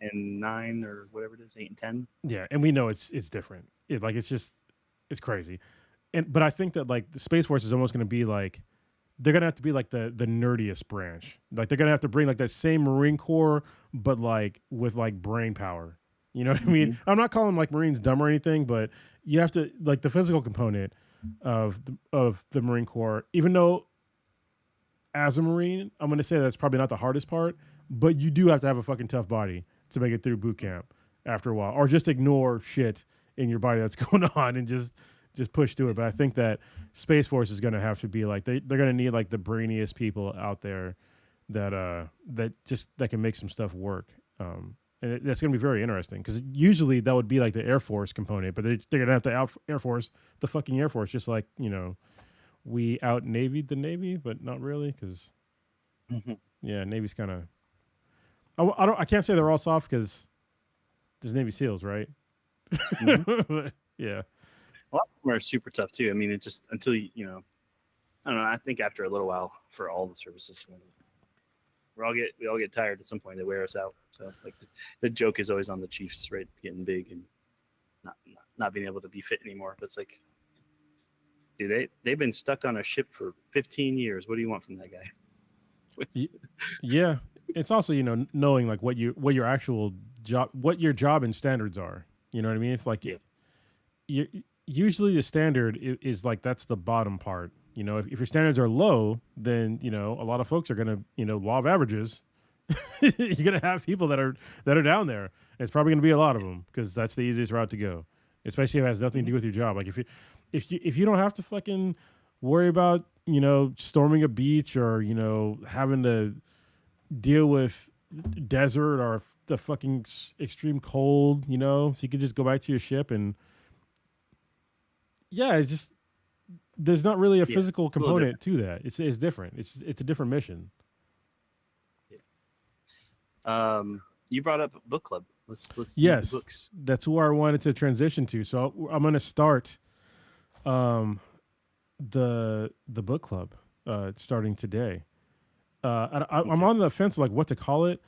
and 9 or whatever it is, 8 and 10. yeah, and we know it's different. It's crazy, but I think that like the Space Force is almost going to be like they're gonna have to be like the nerdiest branch. Like they're gonna have to bring like that same Marine Corps, but like with like brain power. You know what I mean? I'm not calling like Marines dumb or anything, but you have to like the physical component of the Marine Corps. Even though as a Marine, I'm gonna say that's probably not the hardest part, but you do have to have a fucking tough body to make it through boot camp after a while, or just ignore shit in your body that's going on and just push through it. But I think that Space Force is going to have to be like they're going to need like the brainiest people out there that that can make some stuff work. And that's going to be very interesting because usually that would be like the Air Force component, but they're going to have to Air Force the fucking Air Force, just like we out Navied the Navy, but not really because yeah, Navy's kind of I can't say they're all soft because there's Navy SEALs, right? Yeah. A lot of them are super tough too. I mean, it just until I don't know. I think after a little while, for all the services, we all get tired at some point. They wear us out. So like the joke is always on the Chiefs, right? Getting big and not being able to be fit anymore. But it's like, dude, they've been stuck on a ship for 15 years. What do you want from that guy? Yeah, it's also knowing like what your actual job, what your job and standards are. You know what I mean? If like usually the standard is like that's the bottom part. If your standards are low, then a lot of folks are gonna law of averages. You're gonna have people that are down there. It's probably gonna be a lot of them because that's the easiest route to go, especially if it has nothing to do with your job. Like if you don't have to fucking worry about storming a beach or having to deal with desert or the fucking extreme cold, so you could just go back to your ship and yeah, it's just there's not really a physical component to that. It's different. It's a different mission. Yeah. You brought up book club. Let's yes, do the books. That's where I wanted to transition to. So I'm going to start the book club starting today. I'm on the fence like what to call it.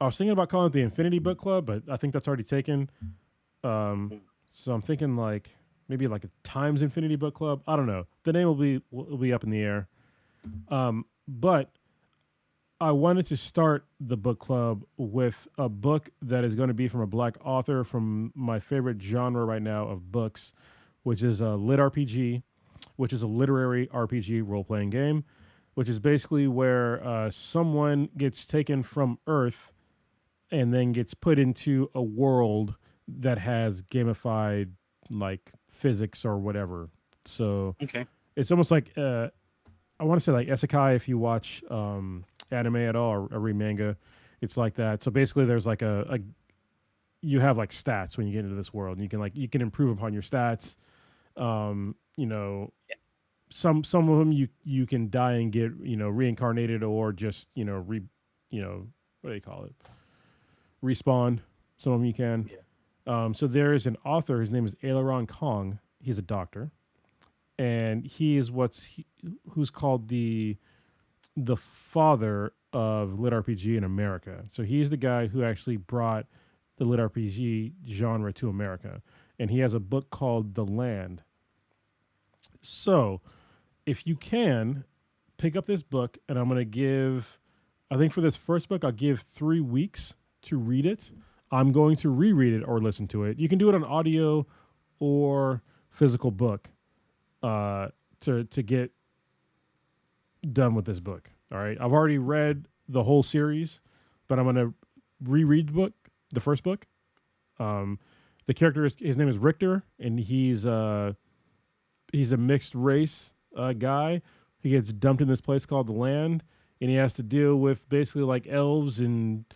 I was thinking about calling it the Infinity Book Club, but I think that's already taken. So I'm thinking like maybe like a Times Infinity Book Club. I don't know. The name will be up in the air. But I wanted to start the book club with a book that is going to be from a Black author from my favorite genre right now of books, which is a lit RPG, which is a literary RPG role-playing game, which is basically where someone gets taken from Earth and then gets put into a world that has gamified like physics or whatever. So it's almost like I want to say like isekai if you watch anime at all or read manga. It's like that. So basically there's like a you have like stats when you get into this world and you can improve upon your stats. Some of them you can die and get reincarnated or just what do you call it, respawn. Some of them you can. So there is an author. His name is Aileron Kong. He's a doctor, and he is who's called the father of lit RPG in America. So he's the guy who actually brought the lit RPG genre to America, and he has a book called The Land. So if you can pick up this book, and I'm going to give, I think for this first book, I'll give 3 weeks to read it. I'm going to reread it or listen to it. You can do it on audio or physical book to get done with this book. All right. I've already read the whole series, but I'm going to reread the first book. The character his name is Richter, and he's a mixed race guy. He gets dumped in this place called The Land, and he has to deal with basically like elves and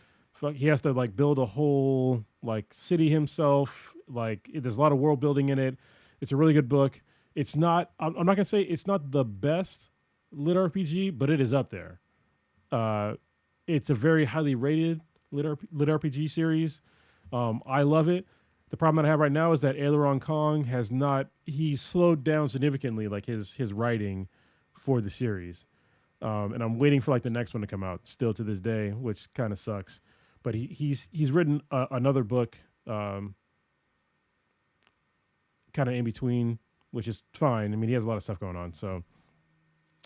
he has to like build a whole like city himself. Like there's a lot of world building in it. It's a really good book. It's not. I'm not gonna say it's not the best lit RPG, but it is up there. It's a very highly rated lit RPG series. I love it. The problem that I have right now is that Aileron Kong he's slowed down significantly, like his writing for the series. And I'm waiting for like the next one to come out still to this day, which kind of sucks. But he's written another book, kind of in between, which is fine. I mean, he has a lot of stuff going on. So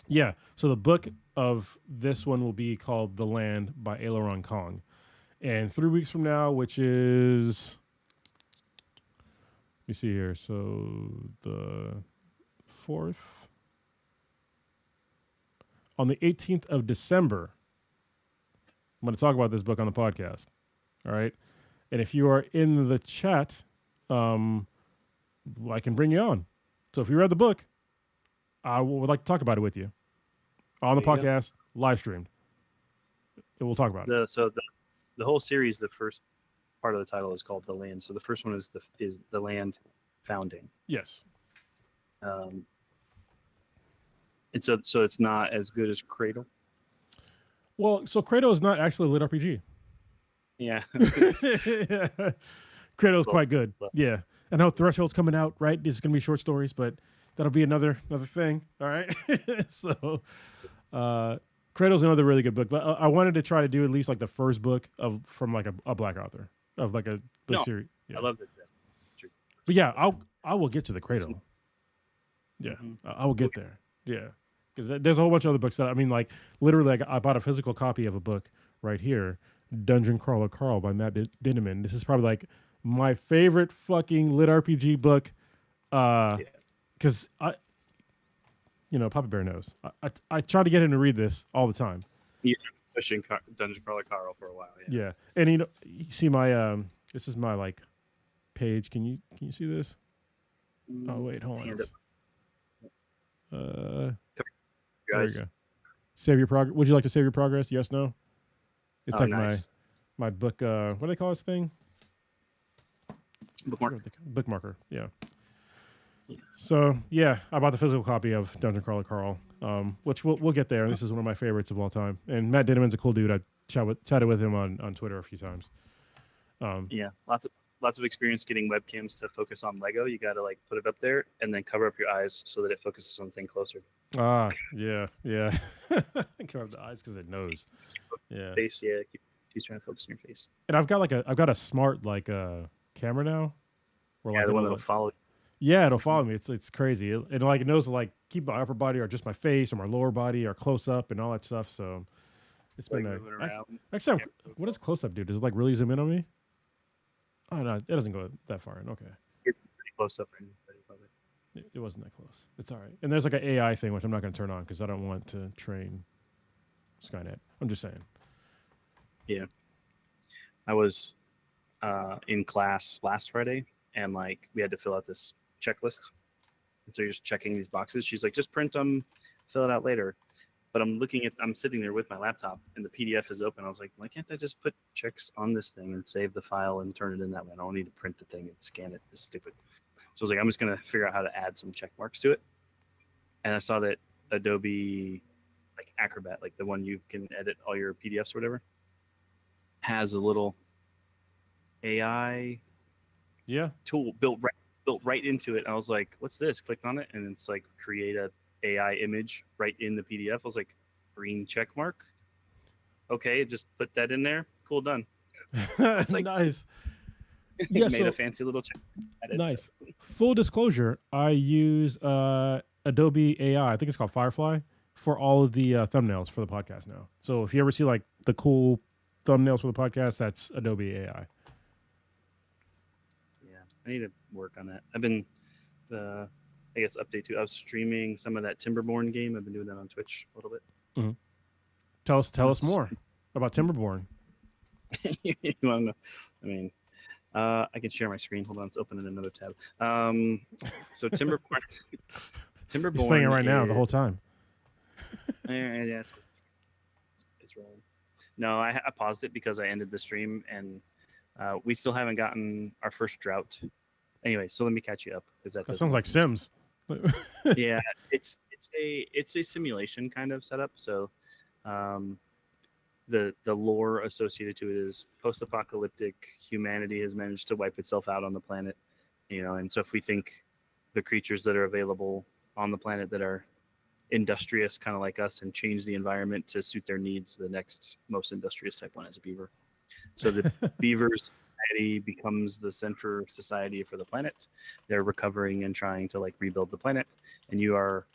yeah, so the book of this one will be called The Land by Aileron Kong, and 3 weeks from now, which is, let me see here. So the 4th, on the 18th of December, I'm going to talk about this book on the podcast. All right. And if you are in the chat, I can bring you on. So if you read the book, I would like to talk about it with you on the podcast, live streamed. And we'll talk about it. So the whole series, the first part of the title is called The Land. So the first one is the land founding. Yes. And so it's not as good as Cradle. Well, so Cradle is not actually a lit RPG. Yeah. Cradle is quite good. Yeah. I know Threshold's coming out, right? This is going to be short stories, but that'll be another thing. All right. So Cradle's another really good book, but I wanted to try to do at least like the first book from like a black author of like a book series. Yeah. I love it. But yeah, I will get to the Cradle. Yeah. Mm-hmm. I will get there. Yeah. Because there's a whole bunch of other books that, I mean, like literally, I bought a physical copy of a book right here, Dungeon Crawler Carl by Matt Dinneman. This is probably like my favorite fucking lit RPG book. Because Papa Bear knows. I try to get him to read this all the time. Yeah, pushing Dungeon Crawler Carl for a while. Yeah. And you see my this is my like page. Can you see this? Oh wait, hold on. Guys. There you go. Save your progress. Would you like to save your progress? Yes, no. It's like nice. my book. What do they call this thing? Bookmark. Bookmarker. Yeah. So yeah, I bought the physical copy of Dungeon Crawler Carl, which we'll get there. This is one of my favorites of all time. And Matt Dinneman's a cool dude. I chatted with him on Twitter a few times. Yeah, lots of experience getting webcams to focus on Lego. You got to like put it up there and then cover up your eyes so that it focuses on the thing closer. Ah, yeah. Cover up the eyes because it knows. Yeah. Face, yeah. Keep trying to focus on your face. And I've got a smart like camera now. Yeah, the one that'll follow. Yeah, it'll follow me. It's crazy. It like it knows to like keep my upper body or just my face or my lower body or close up and all that stuff. So it's been moving around. Actually, what does close up do? Does it like really zoom in on me? Oh no, it doesn't go that far in. Okay. You're pretty close up. It wasn't that close. It's all right. And there's like an AI thing which I'm not going to turn on because I don't want to train Skynet. I'm just saying. Yeah. I was in class last Friday and like we had to fill out this checklist. And so you're just checking these boxes. She's like, just print them, fill it out later. But I'm sitting there with my laptop and the PDF is open. I was like, why can't I just put checks on this thing and save the file and turn it in that way? I don't need to print the thing and scan it. It's stupid. So I was like, I'm just going to figure out how to add some check marks to it. And I saw that Adobe like Acrobat, like the one you can edit all your PDFs or whatever, has a little AI tool built right into it. And I was like, what's this? Clicked on it and it's like create a AI image right in the PDF. I was like, green check mark. Okay, just put that in there. Cool, done. That's like, nice. Yeah, made a fancy little check. Nice. So. Full disclosure, I use Adobe AI. I think it's called Firefly for all of the thumbnails for the podcast now. So if you ever see like the cool thumbnails for the podcast, that's Adobe AI. Yeah, I need to work on that. I've been I guess update too. I was streaming some of that Timberborn game. I've been doing that on Twitch a little bit. Mm-hmm. Tell us more about Timberborn. You want to know? I mean, I can share my screen. Hold on, let's open in another tab. So Timberborn. He's playing it right now the whole time. Yeah, it's rolling. No, I paused it because I ended the stream and we still haven't gotten our first drought. Anyway, so let me catch you up because that sounds like Sims. Yeah, it's a simulation kind of setup. So the lore associated to it is post-apocalyptic. Humanity has managed to wipe itself out on the planet, and so if we think the creatures that are available on the planet that are industrious, kind of like us, and change the environment to suit their needs, the next most industrious type one is a beaver. So the beaver society becomes the center society for the planet. They're recovering and trying to like rebuild the planet, and you are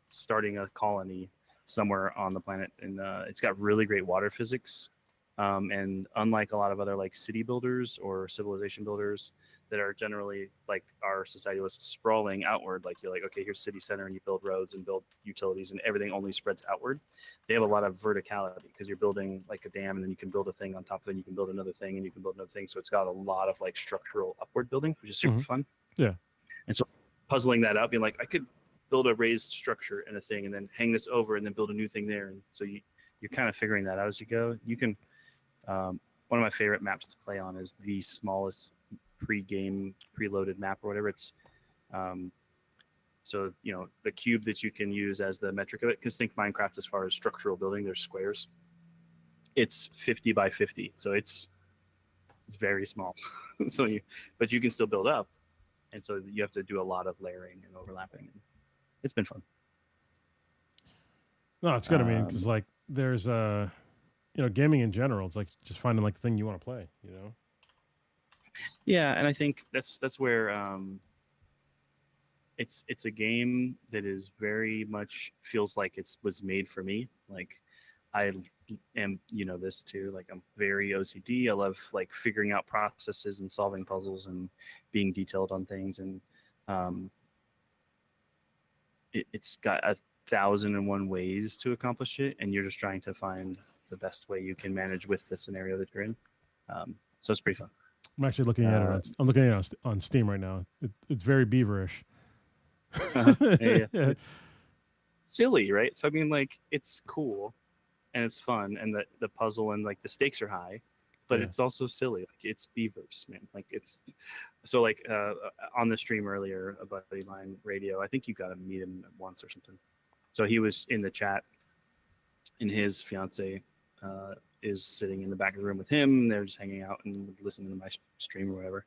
starting a colony somewhere on the planet, and it's got really great water physics. And unlike a lot of other like city builders or civilization builders that are generally like our society was sprawling outward, like you're like, okay, here's city center, and you build roads and build utilities, and everything only spreads outward. They have a lot of verticality because you're building like a dam, and then you can build a thing on top of it, and you can build another thing, and you can build another thing. So it's got a lot of like structural upward building, which is super fun. Yeah. And so puzzling that out, being like, I could build a raised structure and a thing, and then hang this over, and then build a new thing there. And so you're kind of figuring that out as you go. You can. One of my favorite maps to play on is the smallest pre-game preloaded map or whatever. It's so the cube that you can use as the metric of it, because think Minecraft as far as structural building, there's squares. It's 50 by 50, so it's very small. But you can still build up, and so you have to do a lot of layering and overlapping. It's been fun. No, it's good. I mean, because like there's gaming in general, it's like just finding like the thing you want to play. Yeah, and I think that's where it's a game that is very much feels like it was made for me. Like I am, this too. Like I'm very OCD. I love like figuring out processes and solving puzzles and being detailed on things. And it's got 1,001 ways to accomplish it, and you're just trying to find the best way you can manage with the scenario that you're in. So it's pretty fun. I'm actually looking at it. I'm looking at it on Steam right now. It's very beaverish. Yeah. It's silly, right? So I mean, like, it's cool and it's fun, and the puzzle and like the stakes are high, but it's also silly. Like it's beavers, man. Like it's so like on the stream earlier, a buddy of mine, Radio. I think you got to meet him once or something. So he was in the chat, and his fiance is sitting in the back of the room with him. They're just hanging out and listening to my stream or whatever.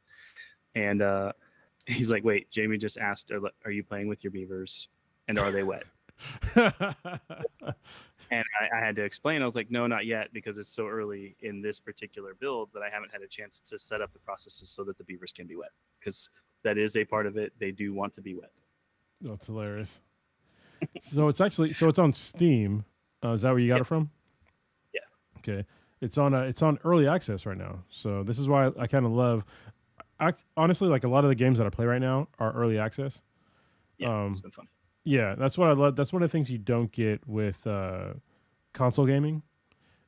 And he's like, "Wait, Jamie just asked, are you playing with your beavers, and are they wet?" And I had to explain. I was like, "No, not yet, because it's so early in this particular build that I haven't had a chance to set up the processes so that the beavers can be wet, because that is a part of it. They do want to be wet." That's hilarious. So it's on Steam. Is that where you got it from? Yeah. Okay. It's on early access right now. So this is why I kind of love. Honestly, like a lot of the games that I play right now are early access. Yeah, it's been fun. Yeah, that's what I love. That's one of the things you don't get with console gaming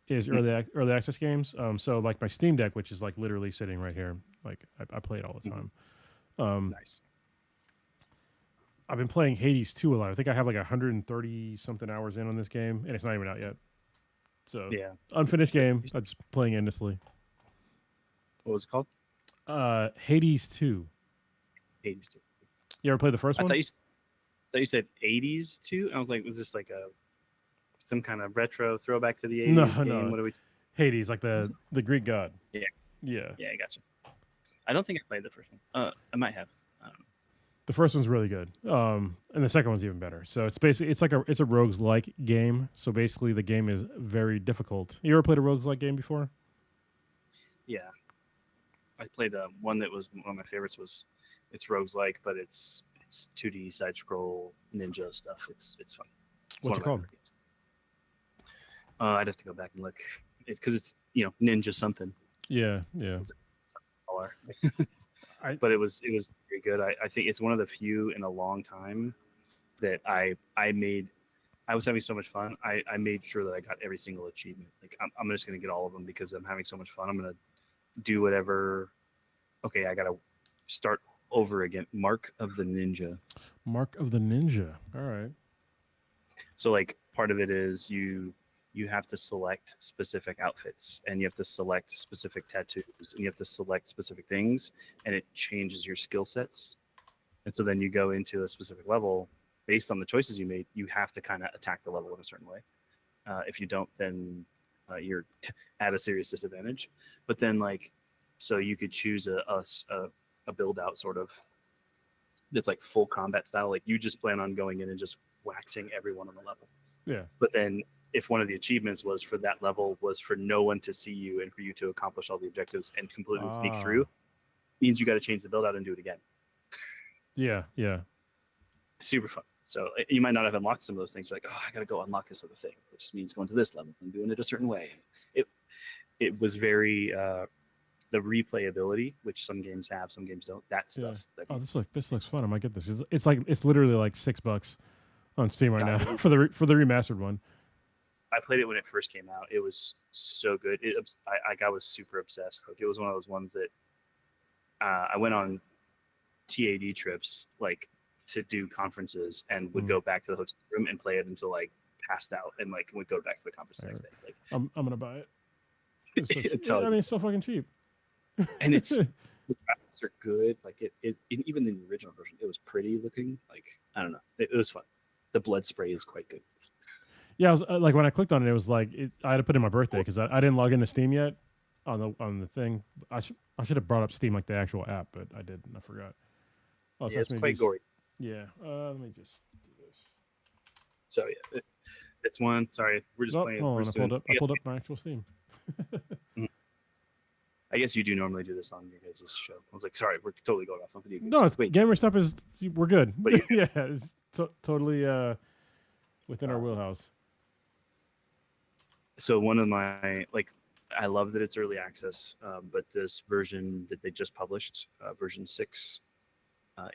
is early access games. So like my Steam Deck, which is like literally sitting right here, like I play it all the time. Nice. I've been playing Hades 2 a lot. I think I have like 130 something hours in on this game, and it's not even out yet. So yeah, unfinished game. I'm just playing endlessly. What was it called? Hades 2. Hades 2. You ever play the first one? I thought you said 80s 2. I was like, was this like some kind of retro throwback to the 80s game? No. What are we? Hades, like the Greek god. Yeah. Yeah. Yeah, I gotcha. I don't think I played the first one. I might have. I don't know. The first one's really good, and the second one's even better. So it's basically it's a roguelike game. So basically, the game is very difficult. You ever played a roguelike game before? Yeah, I played one that was one of my favorites. It's roguelike, but it's 2D side scroll ninja stuff. It's fun. What's it called? I'd have to go back and look. It's because it's ninja something. Yeah. But it was very good. I think it's one of the few in a long time that I was having so much fun. I made sure that I got every single achievement. Like I'm just gonna get all of them because I'm having so much fun. I'm gonna do whatever. Okay, I gotta start over again. Mark of the Ninja. Mark of the Ninja. All right. So like part of it is you have to select specific outfits, and you have to select specific tattoos, and you have to select specific things, and it changes your skill sets. And so then you go into a specific level based on the choices you made. You have to kind of attack the level in a certain way. If you don't, then you're at a serious disadvantage. But then like, so you could choose a build out sort of that's like full combat style. Like you just plan on going in and just waxing everyone on the level. Yeah. But then if one of the achievements was for that level was for no one to see you and for you to accomplish all the objectives and completely sneak through, means you got to change the build out and do it again. Yeah. Yeah. Super fun. So you might not have unlocked some of those things. You're like, oh, I got to go unlock this other thing, which means going to this level and doing it a certain way. It was very the replayability, which some games have, some games don't. That stuff. Oh, this looks fun. I might get this. It's literally like $6 on Steam right now for the remastered one. I played it when it first came out. It was so good. I was super obsessed. Like it was one of those ones that I went on TAD trips like to do conferences and would go back to the hotel room and play it until like passed out and like would go back to the conference the next day. Like I'm gonna buy it. It's so fucking cheap. And it's the graphics are good. Like it is even in the original version, it was pretty looking. Like I don't know, it was fun. The blood spray is quite good. Yeah, I was like when I clicked on it, it was like I had to put in my birthday because I didn't log into Steam yet on the thing. I should have brought up Steam like the actual app, but I didn't. I forgot. Oh, yeah, it's quite gory. Yeah, let me just do this. So yeah, it's one. Sorry, we're just playing. Oh, I pulled up my actual Steam. I guess you do normally do this on your guys' show. I was like, sorry, we're totally going off on video games. No, gamer stuff is we're good. But yeah, it's totally within our wheelhouse. So one of my I love that it's early access, but this version that they just published, version 6,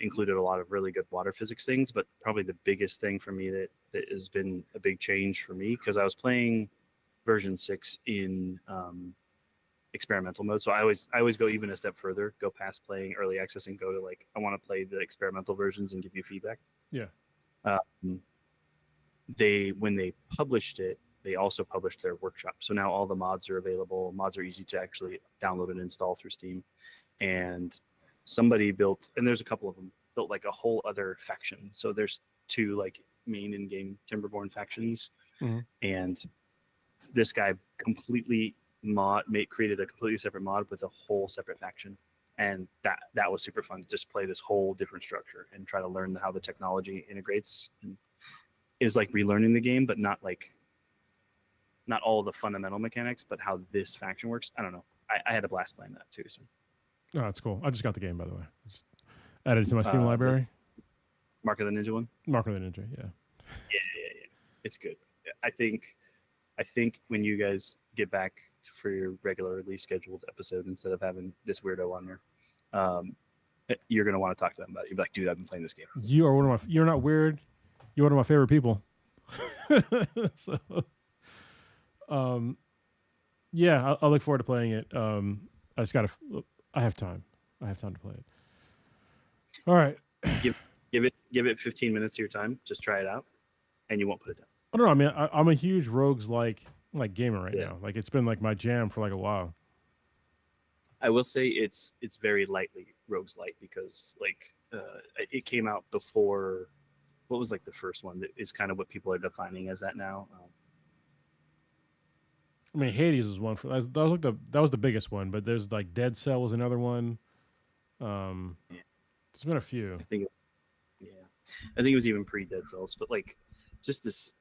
included a lot of really good water physics things. But probably the biggest thing for me that has been a big change for me, because I was playing version 6 in experimental mode. So I always go even a step further, go past playing early access and go to like, I want to play the experimental versions and give you feedback. Yeah. When they published it, they also published their workshop. So now all the mods are available. Mods are easy to actually download and install through Steam. And somebody built, and there's a couple of them, built like a whole other faction. So there's 2 like main in-game Timberborn factions. Mm-hmm. And this guy completely created a completely separate mod with a whole separate faction. And that was super fun to just play this whole different structure and try to learn how the technology integrates. And is like relearning the game, but not all the fundamental mechanics, but how this faction works. I don't know. I had a blast playing that too. So. Oh, that's cool. I just got the game, by the way. Just added it to my Steam library. Mark of the Ninja one? Mark of the Ninja, yeah. Yeah. It's good. I think when you guys get back for your regularly scheduled episode, instead of having this weirdo on there, you're going to want to talk to them about it. You'll be like, dude, I've been playing this game. You're not weird. You're one of my favorite people. So, yeah, I look forward to playing it. I have time. I have time to play it. All right. Give it 15 minutes of your time. Just try it out, and you won't put it down. I don't know. I mean, I'm a huge rogues like gamer right now. Like it's been like my jam for like a while. I will say it's very lightly rogues-like because like it came out before. What was like the first one that is kind of what people are defining as that now. I mean, Hades was one that was the biggest one, but there's like Dead Cell was another one. There's been a few. I think it was even pre-Dead Cells, but like just this.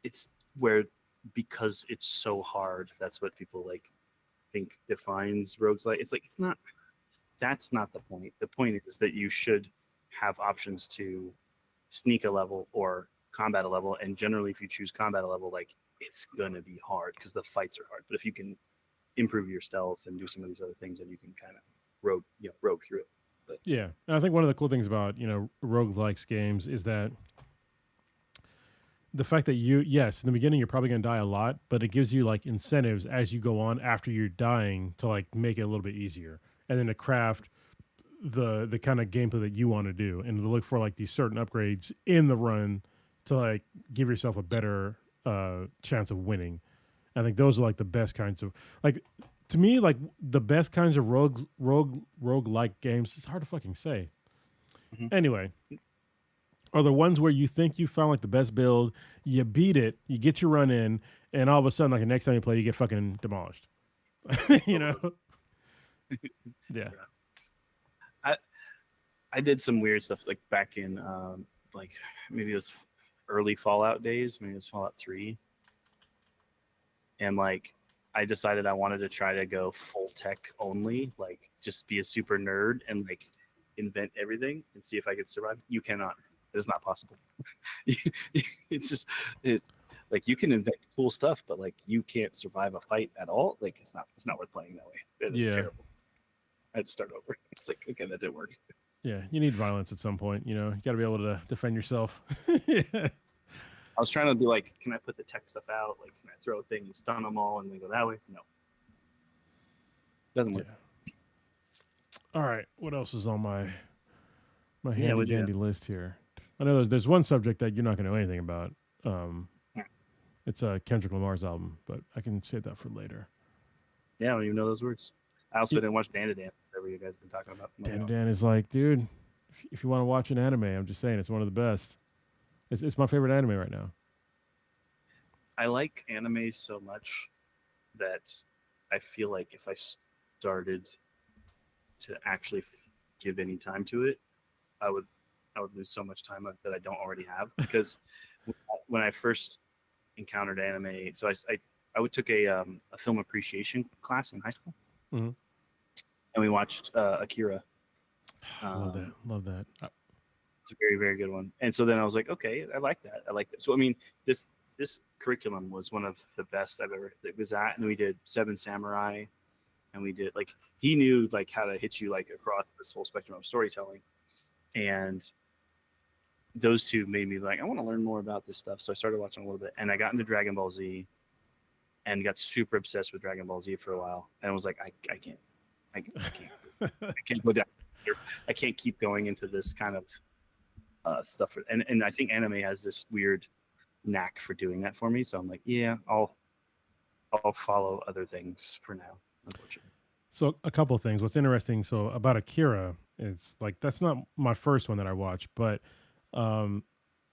It's where, because it's so hard, that's what people like think defines rogues-like. It's like that's not the point. The point is that you should have options to sneak a level or combat a level, and generally if you choose combat a level, like it's gonna be hard because the fights are hard. But if you can improve your stealth and do some of these other things, then you can kind of rogue through it. But yeah, and I think one of the cool things about roguelikes games is that the fact that in the beginning you're probably going to die a lot, but it gives you like incentives as you go on after you're dying to like make it a little bit easier, and then to craft the kind of gameplay that you want to do, and to look for like these certain upgrades in the run to like give yourself a better chance of winning. I think those are like the best kinds of, like, to me, like the best kinds of rogue-like games. It's hard to fucking say. Mm-hmm. Anyway, are the ones where you think you found like the best build, you beat it, you get your run in, and all of a sudden, like the next time you play, you get fucking demolished. You know? Yeah. I I did some weird stuff like back in like maybe it was early Fallout days, maybe it was Fallout 3, and like I decided I wanted to try to go full tech only, like just be a super nerd and like invent everything and see if I could survive. You cannot. It is not possible. It's just it like you can invent cool stuff, but like you can't survive a fight at all. Like it's not worth playing that way. It is Yeah. terrible. I had to start over. It's like, okay, that didn't work. Yeah. You need violence at some point. You know, you got to be able to defend yourself. Yeah. I was trying to be like, can I put the tech stuff out? Like, can I throw a thing and stun them all and then go that way? No, doesn't work. Yeah. All right. What else is on my Yeah, handy what'd you dandy list here? I know there's one subject that you're not going to know anything about. Yeah. It's Kendrick Lamar's album, but I can save that for later. Yeah, I don't even know those words. I also didn't watch Dan to Dan, whatever you guys been talking about. I'm like, Dan oh. Dan is like, dude, if you want to watch an anime, I'm just saying it's one of the best. It's my favorite anime right now. I like anime so much that I feel like if I started to actually give any time to it, I would lose so much time that I don't already have. Because when I first encountered anime, so I took a film appreciation class in high school, Mhm. and we watched Akira. Love that. Love that. It's a very, very good one. And so then I was like, okay, I like that. I like that. So I mean, this curriculum was one of the best I've ever. It was that, and we did Seven Samurai, and we did like he knew like how to hit you like across this whole spectrum of storytelling, and those two made me like I want to learn more about this stuff. So I started watching a little bit, and I got into Dragon Ball Z, and got super obsessed with Dragon Ball Z for a while, and I was like, I can't, I can't go down here. I can't keep going into this kind of stuff. And I think anime has this weird knack for doing that for me. So I'm like, yeah, I'll follow other things for now, unfortunately. So a couple of things. What's interesting, so about Akira, it's like that's not my first one that I watched, but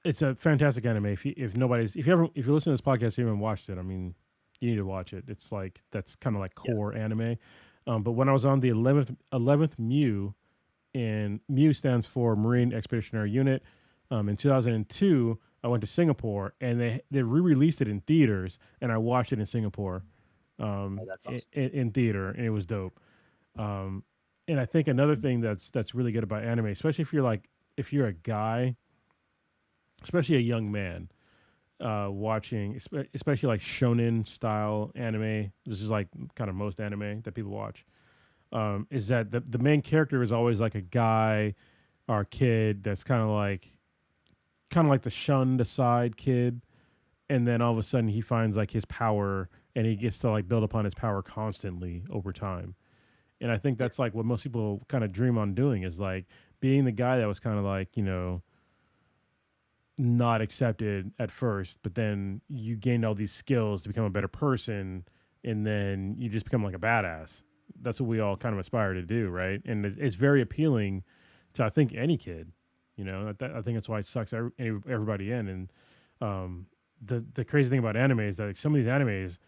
it's a fantastic anime. If you listen to this podcast, you haven't watched it, I mean, you need to watch it. It's like that's kind of like core anime. But when I was on the 11th MEU, and MEU stands for Marine Expeditionary Unit, in 2002, I went to Singapore, and they re-released it in theaters, and I watched it in Singapore, That's awesome. in theater, and it was dope. And I think another thing that's really good about anime, especially if you're a guy, especially a young man, watching, especially like shonen style anime. This is like kind of most anime that people watch. Is that the main character is always like a guy or kid that's kind of like the shunned aside kid, and then all of a sudden he finds like his power, and he gets to like build upon his power constantly over time. And I think that's like what most people kind of dream on doing, is like being the guy that was kind of like, not accepted at first, but then you gained all these skills to become a better person, and then you just become like a badass. That's what we all kind of aspire to do, right? And it's very appealing to, I think, any kid. I think that's why it sucks everybody in. And the crazy thing about anime is that like, some of these animes,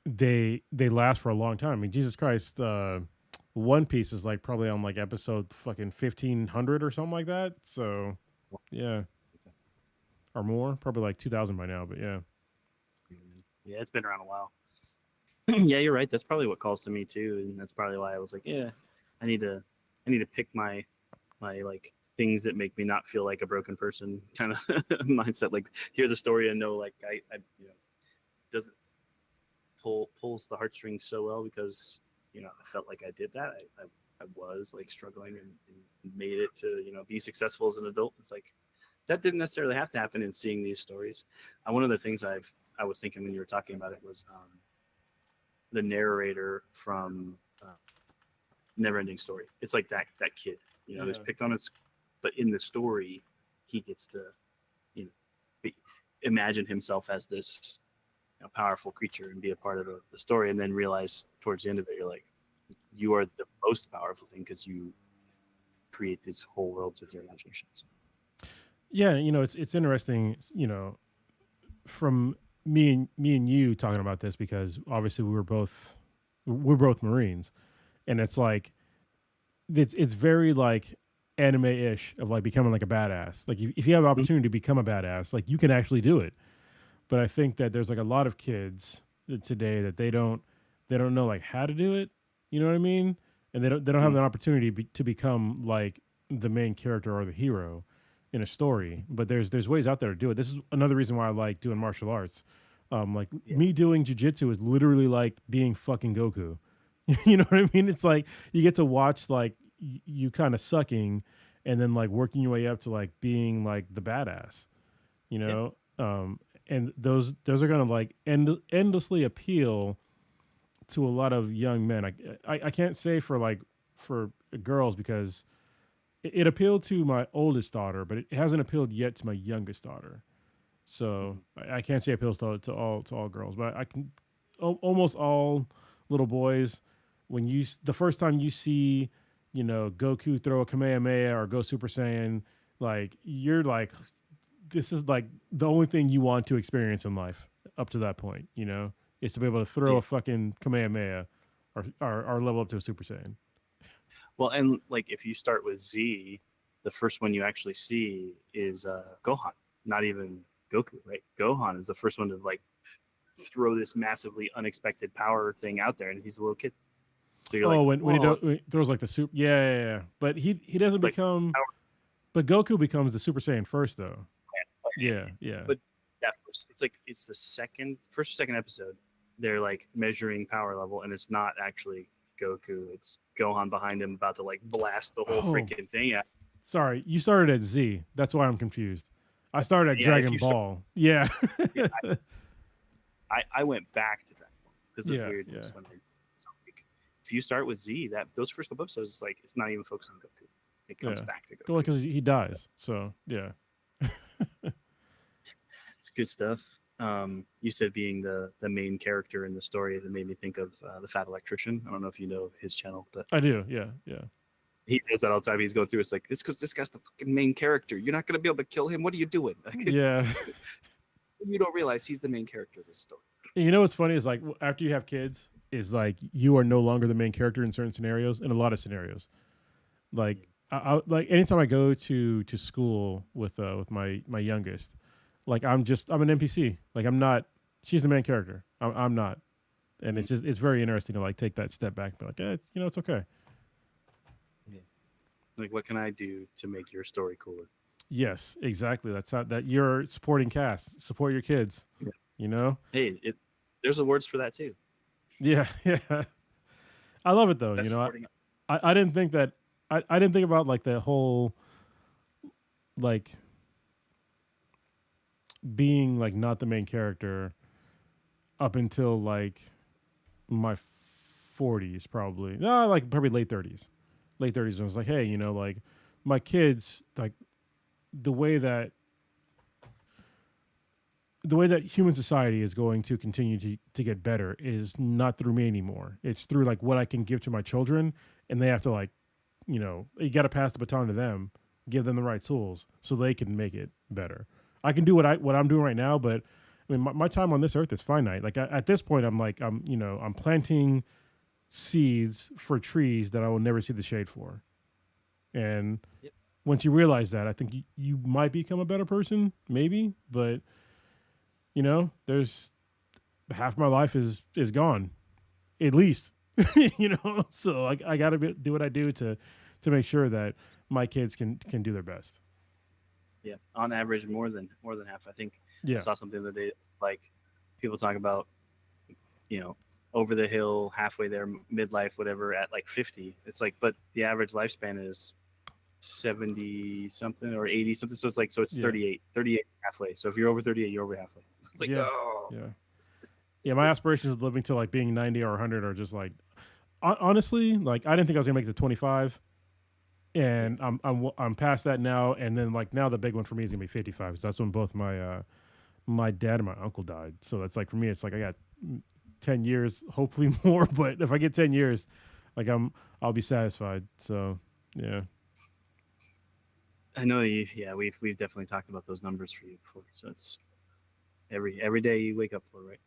they last for a long time. I mean, Jesus Christ, One Piece is like probably on like episode fucking 1500 or something like that. So yeah, or more, probably like 2000 by now. But yeah, it's been around a while. Yeah, you're right. That's probably what calls to me too, and that's probably why I was like, yeah, I need to pick my like things that make me not feel like a broken person kind of mindset. Like hear the story and know like I doesn't pulls the heartstrings so well, because I felt like I did that. I was like struggling and made it to be successful as an adult. It's like that didn't necessarily have to happen in seeing these stories. One of the things I was thinking when you were talking about it was the narrator from Neverending Story. It's like that kid, who's picked on his, but in the story, he gets to, imagine himself as this powerful creature and be a part of the story, and then realize towards the end of it, you're like, you are the most powerful thing because you create these whole worlds with your imaginations. Yeah, it's interesting, from me and you talking about this because obviously we're both Marines, and it's like it's very like anime-ish of like becoming like a badass. Like if you have an Mhm. opportunity to become a badass, like you can actually do it. But I think that there's like a lot of kids today that they don't know like how to do it. You know what I mean? And they don't have Mhm. an opportunity to become like the main character or the hero in a story. But there's ways out there to do it. This is another reason why I like doing martial arts. Like Yeah. me doing jujitsu is literally like being fucking Goku. You know what I mean? It's like you get to watch like you kind of sucking, and then like working your way up to like being like the badass. You Yeah. know, and those are gonna like endlessly appeal to a lot of young men. I can't say for like for girls because it appealed to my oldest daughter, but it hasn't appealed yet to my youngest daughter. So Mhm. I can't say it appeals to all girls, but I can almost all little boys. When the first time you see, Goku throw a Kamehameha or go Super Saiyan, like you're like, this is like the only thing you want to experience in life up to that point, is to be able to throw Yeah. a fucking Kamehameha or level up to a Super Saiyan. Well, and like if you start with Z, the first one you actually see is Gohan, not even Goku, right? Gohan is the first one to like throw this massively unexpected power thing out there, and he's a little kid. So you're Oh, like, when whoa, when he throws like the super, yeah, yeah, yeah. But he doesn't like become, power but Goku becomes the Super Saiyan first, though. plant. Yeah, yeah, But that first, it's like it's the first or second episode. They're like measuring power level, and it's not actually Goku. It's Gohan behind him, about to like blast the whole Oh, freaking thing out. sorry, you started at Z. That's why I'm confused. I started at Yeah, if Dragon you start, Ball. Yeah, yeah, I went back to Dragon Ball because of yeah, yeah, weirdness when I so like, if you start with Z, that those first couple episodes, it's like it's not even focused on Goku. It comes yeah. back to Well, Goku. because he dies. So yeah, It's good stuff. You said being the main character in the story that made me think of the Fat Electrician. I don't know if you know his channel, but I do. Yeah, yeah, he does that all the time. He's going through. It's like this because this guy's the fucking main character. You're not gonna be able to kill him. What are you doing? yeah. You don't realize he's the main character of this story. You know what's funny is like after you have kids, is like you are no longer the main character in certain scenarios. In a lot of scenarios, like like anytime I go to school with my youngest, like I'm an NPC. Like I'm not. She's the main character. I'm not. And Mhm. it's very interesting to like take that step back and be like, it's okay. Yeah. Like, what can I do to make your story cooler? Yes, exactly. That's how that you're supporting cast. Support your kids. Yeah. You know. Hey, there's awards for that too. Yeah, yeah. I love it though. Best supporting. I didn't think that I didn't think about like the whole like being like not the main character up until like my 40s probably. No, like probably late 30s. Late 30s when I was like, hey, like my kids like the way that human society is going to continue to get better is not through me anymore. It's through like what I can give to my children, and they have to like, you got to pass the baton to them, give them the right tools so they can make it better. I can do what I'm doing right now, but I mean, my time on this earth is finite. Like at this point, I'm like, I'm planting seeds for trees that I will never see the shade for. And Yep. once you realize that, I think you might become a better person, maybe, but there's half my life is gone at least. So I got to do what I do to make sure that my kids can do their best. Yeah, on average, more than half. I think I Yeah, saw something the other day. It's like people talk about, over the hill, halfway there, midlife, whatever, at like 50. It's like, but the average lifespan is 70 something or 80 something. So it's like, so it's yeah, 38. 38 is halfway. So if you're over 38, you're over halfway. It's like, yeah, oh, yeah, yeah. My aspirations of living to like being 90 or 100 are just like honestly, like I didn't think I was gonna make it to 25, yeah, and I'm past that now. And then like now the big one for me is gonna be 55. So that's when both my dad and my uncle died. So that's like for me, it's like I got 10 years, hopefully more. But if I get 10 years, like I'll be satisfied. So yeah, I know you. Yeah, we've definitely talked about those numbers for you before. So it's every day you wake up for, right?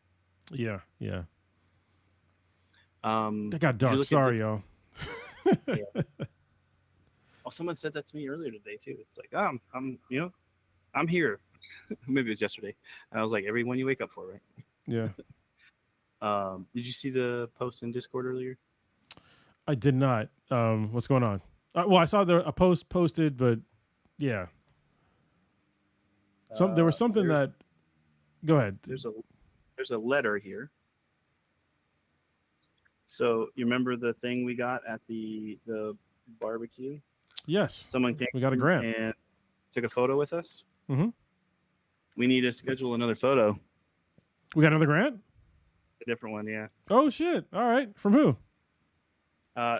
Yeah, yeah. That got Did you dark. look at Sorry, this? y'all. Yeah. Oh, someone said that to me earlier today too. It's like, I'm I'm here. Maybe it was yesterday. And I was like, everyone you wake up for, right? Yeah, Did you see the post in Discord earlier? I did not. What's going on? Well, I saw a post posted, but yeah, there was something There, that. Go ahead. there's a there's a letter here. So you remember the thing we got at the barbecue? Yes, Someone came we got a grant. and took a photo with us. Mm-hmm. We need to schedule another photo. We got another grant. A different one, yeah. Oh shit! All right, from who?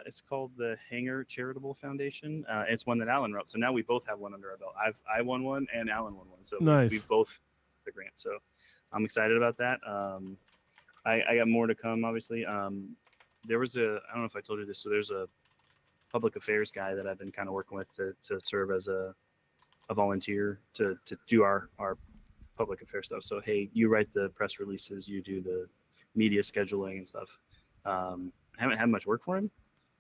It's called the Hanger Charitable Foundation. It's one that Alan wrote. So now we both have one under our belt. I won one and Alan won one. So Nice. we both the grant. So I'm excited about that. I got more to come, obviously. There was I don't know if I told you this. So there's a public affairs guy that I've been kind of working with to serve as a volunteer to do our public affairs stuff. So, hey, you write the press releases, you do the media scheduling and stuff. I haven't had much work for him.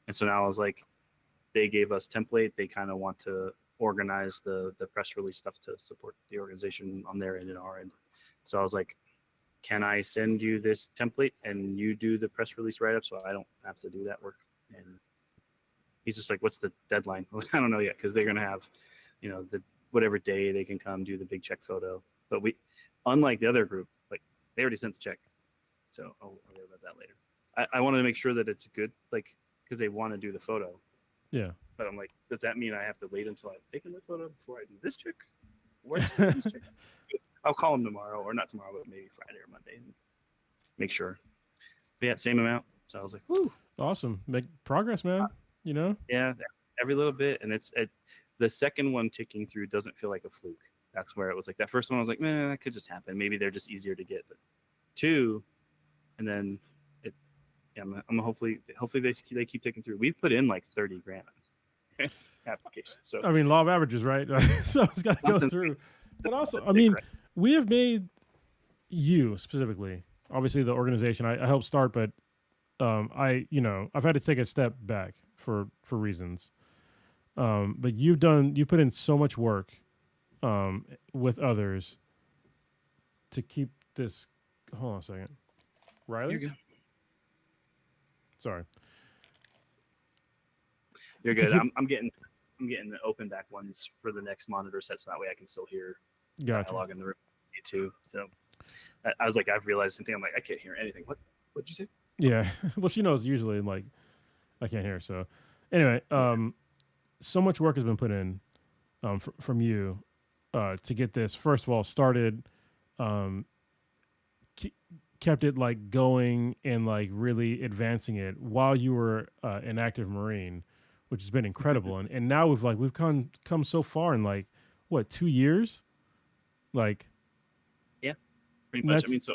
And so now I was like, they gave us template. They kind of want to organize the press release stuff to support the organization on their end and our end. So I was like, can I send you this template and you do the press release write up so I don't have to do that work? And he's just like, what's the deadline? Well, I don't know yet because they're going to have, the whatever day they can come do the big check photo. But unlike the other group, like they already sent the check. So I'll worry about that later. I wanted to make sure that it's good, like, because they want to do the photo. Yeah. But I'm like, does that mean I have to wait until I've taken the photo before I do this check? Where do you send this check? I'll call them tomorrow, or not tomorrow, but maybe Friday or Monday, and make sure. But yeah, same amount. So I was like, whoo. Awesome. Make progress, man. Yeah, every little bit. And the second one ticking through doesn't feel like a fluke. That's where it was like that first one. I was like, man, that could just happen. Maybe they're just easier to get. But two, and then I'm hopefully they keep ticking through. We've put in like 30 grant applications. So I mean, law of averages, right? So it's got to go through. But also, I mean, we have made you specifically, obviously the organization I helped start, but I've had to take a step back for reasons. But you put in so much work with others to keep this. Hold on a second, Riley. You're good. Sorry. You're good. I'm getting the open back ones for the next monitor set, so that way I can still hear dialogue in the room too. So I was like, I've realized something. I'm like, I can't hear anything. What'd you say? Yeah. Well, she knows usually like I can't hear. So anyway, so much work has been put in from you to get this first of all started, kept it like going and like really advancing it while you were an active Marine, which has been incredible. and now we've come so far in like what 2 years, like yeah, pretty much. I mean, so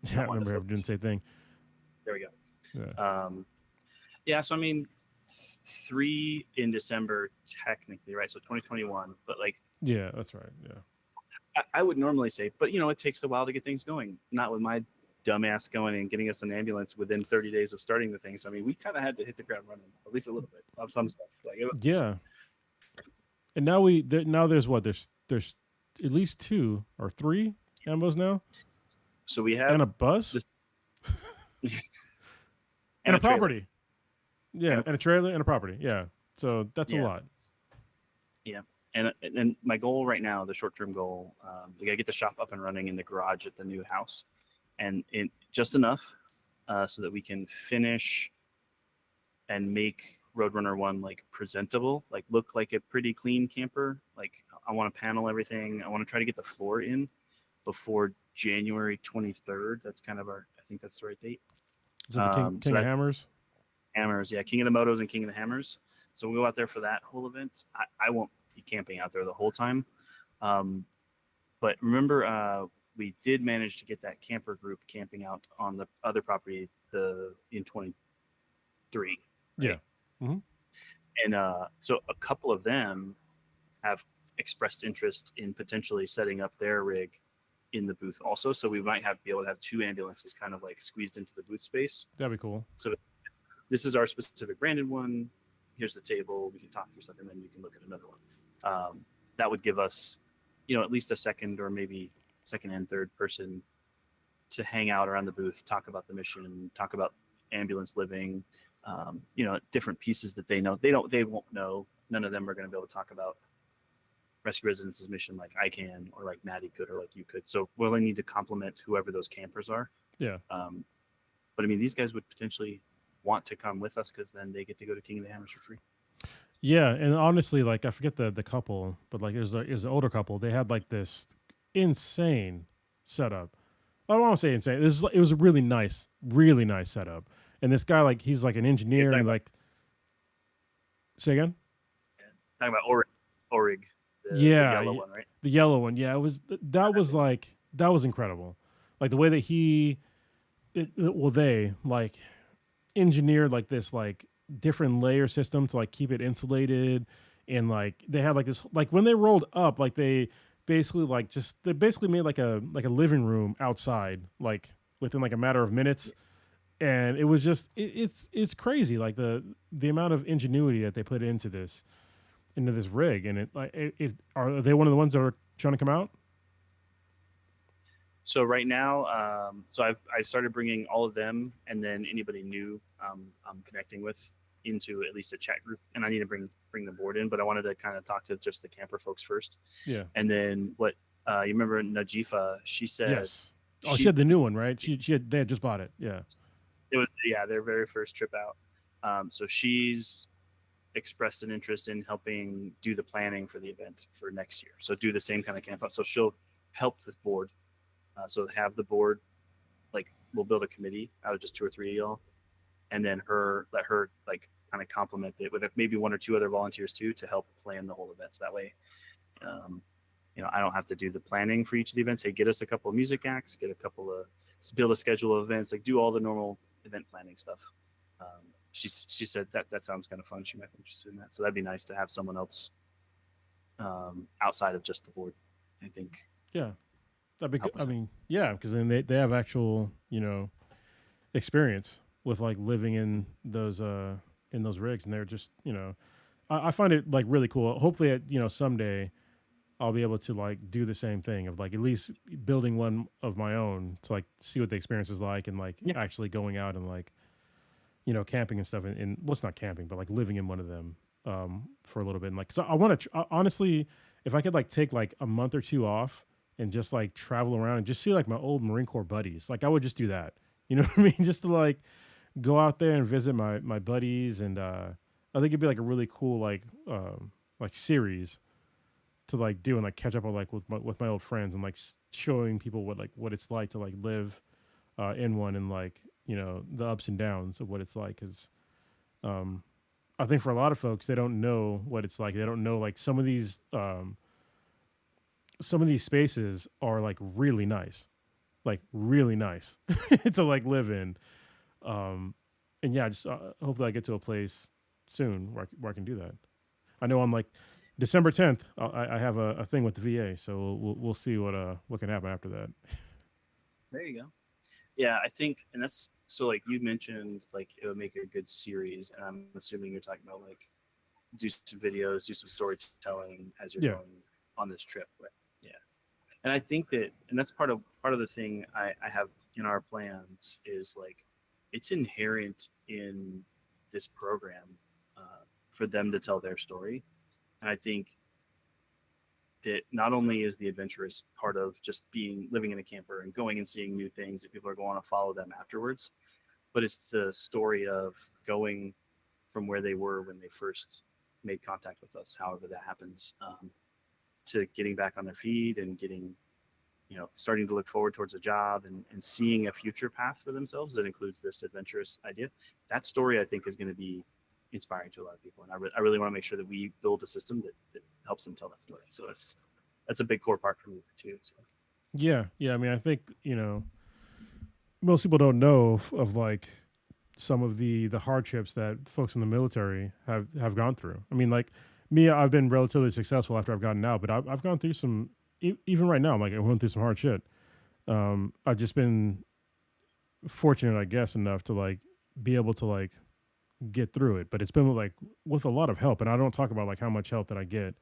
yeah, I remember I didn't say thing. There we go. Yeah. So I mean, 3 in December technically, right? So 2021, but like yeah, that's right. Yeah. I would normally say, but it takes a while to get things going. Not with my dumbass going and getting us an ambulance within 30 days of starting the thing. So I mean, we kind of had to hit the ground running at least a little bit of some stuff. Like it was. Yeah. And now there's what there's at least 2 or 3 ambos now. So we have and a bus, and a property. Yeah, and a trailer and a property. Yeah. So that's a lot. Yeah. And my goal right now, the short-term goal, we got to get the shop up and running in the garage at the new house, and just enough so that we can finish and make Roadrunner 1 like presentable, like look like a pretty clean camper. Like I want to panel everything. I want to try to get the floor in before January 23rd. That's kind of I think that's the right date. Is it the King of Hammers? Hammers, yeah, King of the Motos and King of the Hammers. So we'll go out there for that whole event. I won't be camping out there the whole time. But remember, we did manage to get that camper group camping out on the other property in 23. Right? Yeah. Mm-hmm. And so a couple of them have expressed interest in potentially setting up their rig in the booth also. So we might be able to have two ambulances kind of like squeezed into the booth space. That'd be cool. So this is our specific branded one. Here's the table. We can talk through something, and then you can look at another one. That would give us, at least a second or maybe second and third person to hang out around the booth, talk about the mission, talk about ambulance living, different pieces that they know. They won't know. None of them are going to be able to talk about Rescue Residence's mission like I can, or like Maddie could, or like you could. So we'll only need to complement whoever those campers are. Yeah. But I mean, these guys would potentially want to come with us because then they get to go to King of the Hammers for free. Yeah, and honestly, like I forget the couple, but like it was an older couple. They had like this insane setup. I don't want to say insane. It was a really nice setup. And this guy, like, he's like an engineer, and like, say again. Talking about Orig, the yellow one, right? The yellow one, yeah. It was that was incredible. Like the way that they like engineered like this like different layer system to like keep it insulated, and like they had like this, like when they rolled up, like they basically made like a living room outside, like within like a matter of minutes. And it was just it's crazy, like the amount of ingenuity that they put into this rig. And it like, if are they one of the ones that are trying to come out? So right now, so I've started bringing all of them, and then anybody new I'm connecting with into at least a chat group, and I need to bring the board in, but I wanted to kind of talk to just the camper folks first. Yeah. And then what you remember Najifa? She said, yes. Oh, she had the new one, right? They had just bought it. Yeah. It was their very first trip out. So she's expressed an interest in helping do the planning for the event for next year. So do the same kind of camp out. So she'll help the board. So have the board, like we'll build a committee out of just 2 or 3 of y'all, and then let her like kind of complement it with maybe 1 or 2 other volunteers too to help plan the whole event. So that way, I don't have to do the planning for each of the events. Hey, get us a couple of music acts, build a schedule of events, like do all the normal event planning stuff. She said that sounds kind of fun. She might be interested in that. So that'd be nice to have someone else outside of just the board, I think. Yeah. That'd be good. I mean, yeah, because then they have actual, experience with like living in those rigs, and they're just, I find it like really cool. Hopefully, someday I'll be able to like do the same thing of like at least building one of my own to like see what the experience is like, and like actually going out and like, camping and stuff. And well, it's not camping, but like living in one of them for a little bit. And like, so I want to honestly, if I could like take like a month or 2 off and just like travel around and just see like my old Marine Corps buddies, like I would just do that. You know what I mean? Just to like go out there and visit my buddies. And I think it'd be like a really cool like series to like do and like catch up on like with my old friends, and like showing people what it's like to like live in one, and like the ups and downs of what it's like. Because I think for a lot of folks, they don't know what it's like. They don't know like some of these spaces are like really nice to like live in. And yeah, just hopefully I get to a place soon where I can do that. I know on like December 10th, I have a thing with the VA, so we'll see what can happen after that. There you go. Yeah, I think, and that's so like you mentioned, like it would make a good series, and I'm assuming you're talking about like do some videos, do some storytelling as you're going on this trip. Right? Yeah, and I think that, and that's part of the thing I have in our plans is like it's inherent in this program for them to tell their story. And I think that not only is the adventurous part of just living in a camper and going and seeing new things that people are going to follow them afterwards, but it's the story of going from where they were when they first made contact with us, however that happens, to getting back on their feet and getting, starting to look forward towards a job and seeing a future path for themselves that includes this adventurous idea. That story, I think, is going to be inspiring to a lot of people, and I really want to make sure that we build a system that helps them tell that story. So that's a big core part for me too. So. Yeah. I mean, I think most people don't know of like some of the hardships that folks in the military have gone through. I mean, like me, I've been relatively successful after I've gotten out, but I've gone through some. Even right now, I'm like I went through some hard shit. I've just been fortunate, I guess, enough to like be able to like get through it. But it's been like with a lot of help, and I don't talk about like how much help that I get.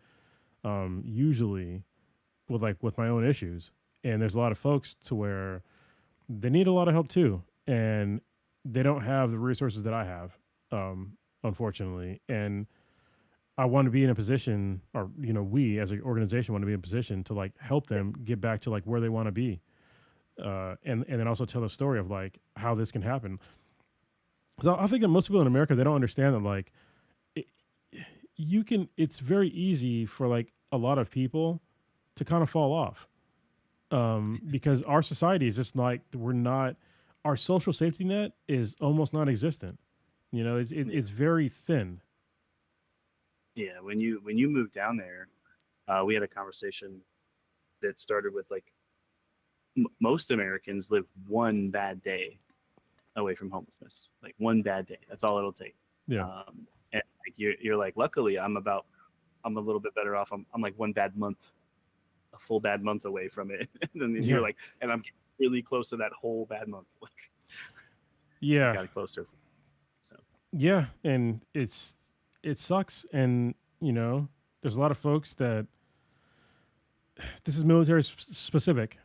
Usually with like with my own issues, and there's a lot of folks to where they need a lot of help too, and they don't have the resources that I have, unfortunately. And I want to be in a position, or we as an organization want to be in a position to like help them get back to like where they want to be, and then also tell the story of like how this can happen. So I think that most people in America they don't understand that like it, you can. It's very easy for like a lot of people to kind of fall off, because our society is just like we're not. Our social safety net is almost non-existent. Yeah. It's very thin. Yeah, when you moved down there, we had a conversation that started with like most Americans live one bad day away from homelessness, like one bad day. That's all it'll take. Yeah, And like you're like, luckily, I'm a little bit better off. I'm like one bad month, a full bad month away from it, and then yeah, you're like, and I'm getting really close to that whole bad month. Like I yeah, got closer. So yeah, and it sucks, and there's a lot of folks that this is military specific.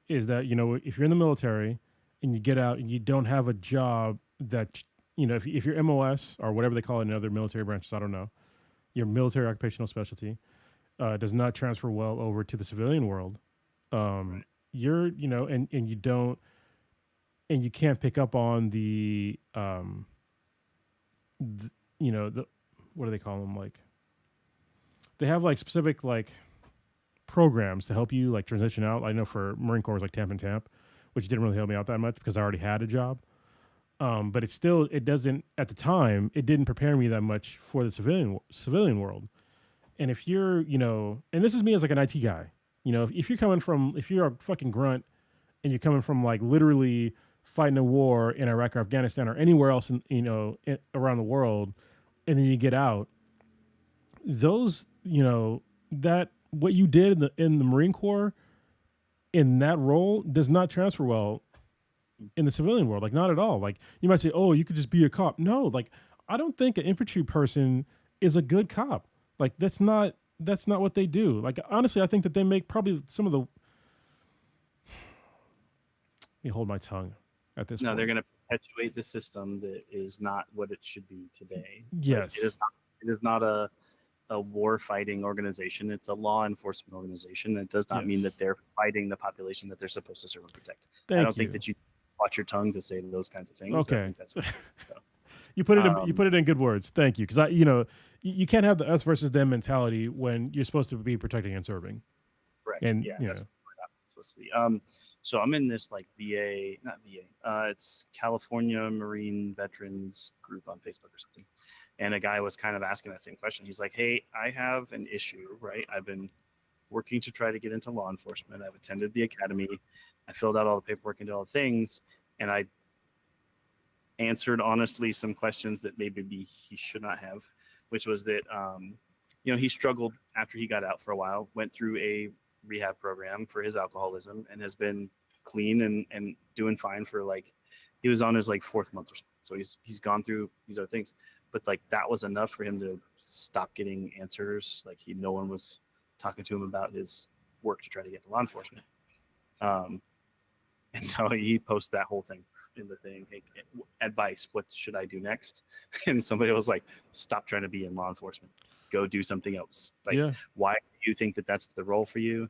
Is that if you're in the military and you get out and you don't have a job that if you're MOS or whatever they call it in other military branches, I don't know, your military occupational specialty does not transfer well over to the civilian world. right, You're and you don't and you can't pick up on the what do they call them, like they have like specific like programs to help you like transition out. I know for Marine Corps was like Tamp and Tamp, which didn't really help me out that much because I already had a job. But it doesn't at the time it didn't prepare me that much for the civilian world. And if you're and this is me as like an IT guy, if you're a fucking grunt and you're coming from like literally fighting a war in Iraq or Afghanistan or anywhere else around the world, and then you get out, those that what you did in the Marine Corps in that role does not transfer well in the civilian world. Like not at all. Like you might say, oh, you could just be a cop. No, like I don't think an infantry person is a good cop. Like that's not what they do. Like honestly, I think that they make probably some of the. Let me hold my tongue at this no, they're point. going to perpetuate the system that is not what it should be today. Like Yes. it is not. It is not a war fighting organization. It's a law enforcement organization. That does not mean Yes. that they're fighting the population that they're supposed to serve and protect. I Thank don't think you. that you watch your tongue to say those kinds of things. So I Okay. think that's so. You Um, put it in good words. Thank you. Because you can't have the us versus them mentality when you're supposed to be protecting and serving. correct. And Yeah, that's not supposed to be. So I'm in this like VA, not VA. It's California Marine Veterans group on Facebook or something. And a guy was kind of asking that same question. He's like, "Hey, I have an issue, right? I've been working to try to get into law enforcement. I've attended the academy. I filled out all the paperwork and did all the things, and I answered honestly some questions that maybe he should not have, which was that he struggled after he got out for a while, went through a rehab program for his alcoholism, and has been clean and doing fine for like he was on his like fourth month or something. So he's gone through these other things, but like that was enough for him to stop getting answers. Like no one was talking to him about his work to try to get to law enforcement. Um, and so he posted that whole thing in the thing. Hey, advice, what should I do next? And somebody was like, stop trying to be in law enforcement. Go do something else. Like, yeah. why do you think that that's the role for you?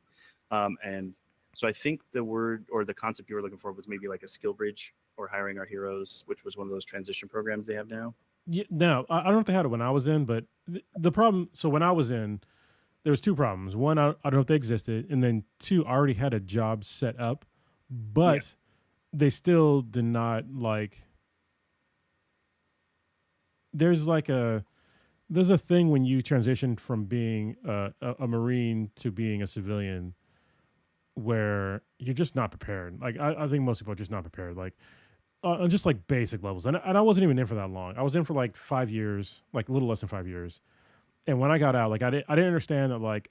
And so I think the word or the concept you were looking for was maybe like a skill bridge or hiring our heroes, which was one of those transition programs they have now. Yeah. Now I don't know if they had it when I was in, but the problem. So when I was in, there was two problems. One, I don't know if they existed, and then two, I already had a job set up, Yeah. but they still did not like. There's like there's a thing when you transition from being a Marine to being a civilian where you're just not prepared. Like I think most people are just not prepared. Like on just like basic levels. And I wasn't even in for that long. I was in for like 5 years, like a little less than 5 years. And when I got out, like I didn't understand that like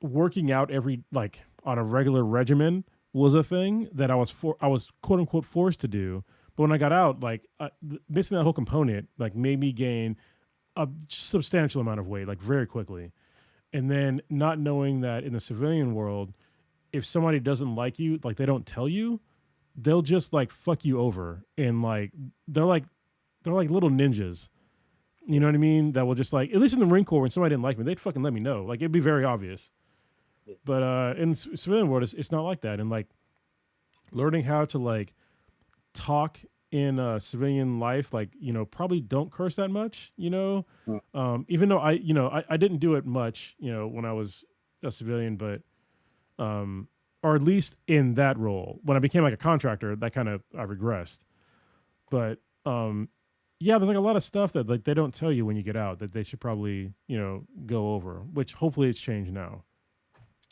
working out every like on a regular regimen was a thing that I was quote unquote forced to do. But when I got out, like missing that whole component like made me gain a substantial amount of weight like very quickly. And then not knowing that in the civilian world, if somebody doesn't like you, like they don't tell you, they'll just like fuck you over and like they're like they're like little ninjas. You know what I mean? That will just like, at least in the Marine Corps, when somebody didn't like me, they'd fucking let me know. Like it'd be very obvious. Yeah. But in civilian world, it's not like that. And like learning how to like talk in civilian life, like probably don't curse that much. Mm. Even though I didn't do it much. When I was a civilian, but or at least in that role. When I became like a contractor, that kind of I regressed. But yeah, there's like a lot of stuff that like they don't tell you when you get out that they should probably go over. Which hopefully it's changed now.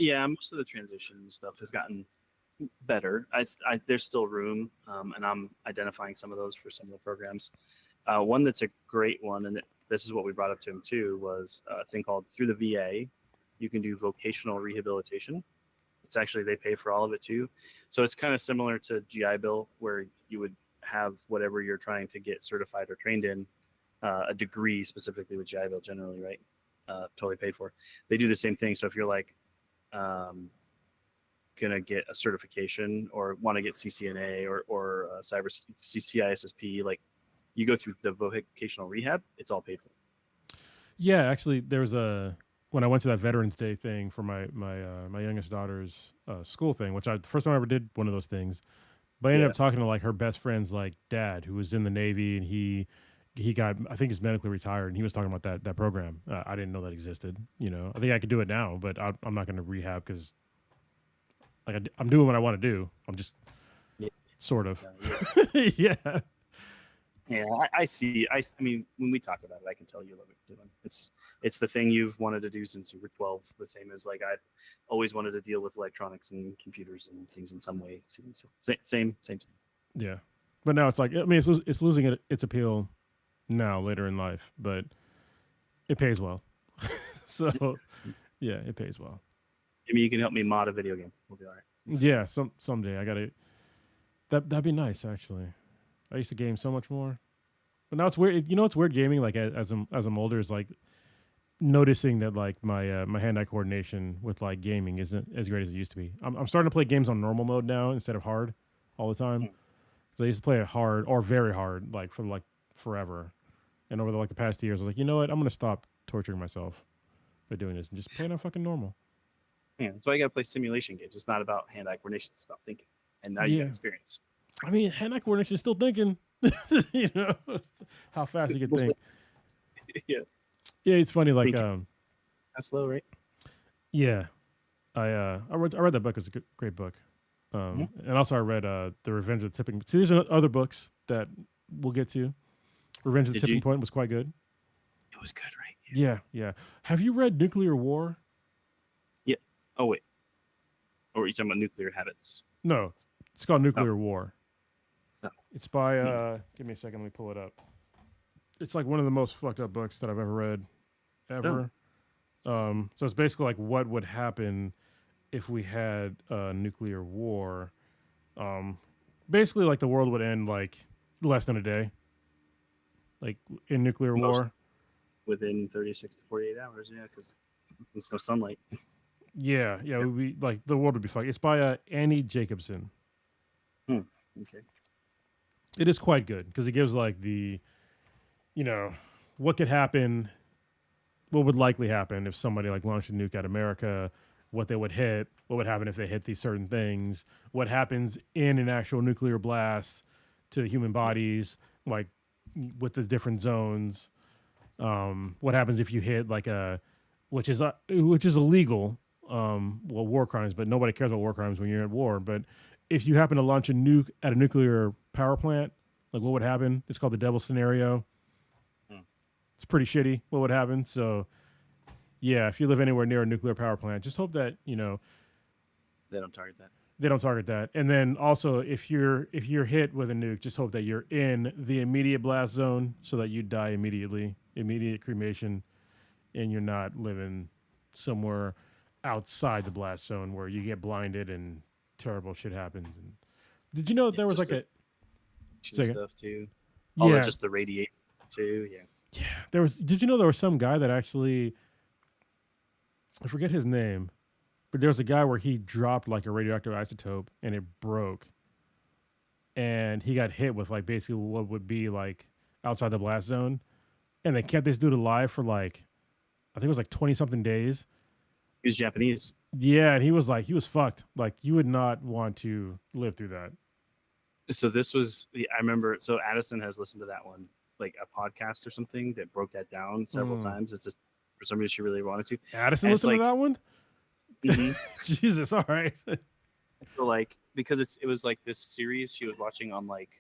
Yeah, most of the transition stuff has gotten better. There's still room, and I'm identifying some of those for some of the programs. One that's a great one, and this is what we brought up to him too, was a thing called through the VA. You can do vocational rehabilitation. It's actually they pay for all of it too, so it's kind of similar to GI Bill, where you would have whatever you're trying to get certified or trained in, a degree specifically with GI Bill generally, right? Totally paid for. They do the same thing. So if you're like gonna get a certification or want to get CCNA or cyber CISSP, like you go through the vocational rehab, it's all paid for. Yeah, actually, there was when I went to that Veterans Day thing for my youngest daughter's school thing, which the first time I ever did one of those things. But I ended Yeah. up talking to like her best friend's like dad, who was in the Navy, and he got, I think he's medically retired, and he was talking about that program. I didn't know that existed. I think I could do it now, but I'm not going to rehab because like I'm doing what I want to do. I'm just Yeah. sort of Yeah. yeah. Yeah, I see. I mean, when we talk about it, I can tell you love it doing. It's the thing you've wanted to do since you were 12. The same as like I always wanted to deal with electronics and computers and things in some way too. So same thing. Yeah, but now it's like I mean it's losing its appeal now later in life, but it pays well. So yeah, it pays well. I mean, you can help me mod a video game. We'll be all right. Yeah, someday I gotta. That'd be nice actually. I used to game so much more, but now it's weird. It's weird gaming. Like as I'm older, is like noticing that like my hand eye coordination with like gaming isn't as great as it used to be. I'm starting to play games on normal mode now instead of hard all the time. Mm. Because I used to play it hard or very hard like for like forever, and over the past years, I was like, you know what, I'm gonna stop torturing myself by doing this and just play it on fucking normal. Yeah, that's why you gotta play simulation games. It's not about hand-eye coordination; it's about thinking. And now you Yeah. got experience. I mean, hand-eye coordination is still thinking. How fast you can think. Yeah, Yeah, it's funny. Like, Thinking. That's slow, right? yeah, I read that book. It's a great book. And also I read The Revenge of the Tipping. See, there's other books that we'll get to. Revenge of the Did Tipping you? Point was quite good. It was good, right? Yeah. Have you read Nuclear War? Yeah. Oh wait. Or are you talking about nuclear habits? No, it's called Nuclear War. No. It's by give me a second, let me pull it up. It's like one of the most fucked up books that I've ever read ever. So it's basically like what would happen if we had a nuclear war. Basically like the world would end like less than a day. Like in nuclear war. Within 36 to 48 hours, yeah, because there's no sunlight. Yeah, would be like the world would be fucked. It's by Annie Jacobson. Okay. It is quite good because it gives like the, what could happen, what would likely happen if somebody like launched a nuke at America, what they would hit, what would happen if they hit these certain things, what happens in an actual nuclear blast to human bodies, like with the different zones. What happens if you hit like which is illegal, war crimes, but nobody cares about war crimes when you're at war. But if you happen to launch a nuke at a nuclear power plant, like what would happen? It's called the devil scenario. It's pretty shitty what would happen. So yeah, if you live anywhere near a nuclear power plant, just hope that, They don't target that. They don't target that. And then also, if you're hit with a nuke, just hope that you're in the immediate blast zone so that you die immediately, immediate cremation, and you're not living somewhere outside the blast zone where you get blinded and terrible shit happens. And did you know Yeah, there was just like the a second? stuff too. All the Yeah, just the radiation too. Yeah. yeah. There was. Did you know there was some guy that actually, I forget his name, but there was a guy where he dropped like a radioactive isotope and it broke, and he got hit with like basically what would be like outside the blast zone, and they kept this dude alive for like, I think it was like 20 something days. He was Japanese. Yeah, and he was fucked. Like you would not want to live through that. So this was I remember. So Addison has listened to that one, like a podcast or something that broke that down several Mm. times. It's just for some reason she really wanted to. Addison And it's listened to like, that one. mhm. Jesus, all right. So like because it was like this series she was watching on like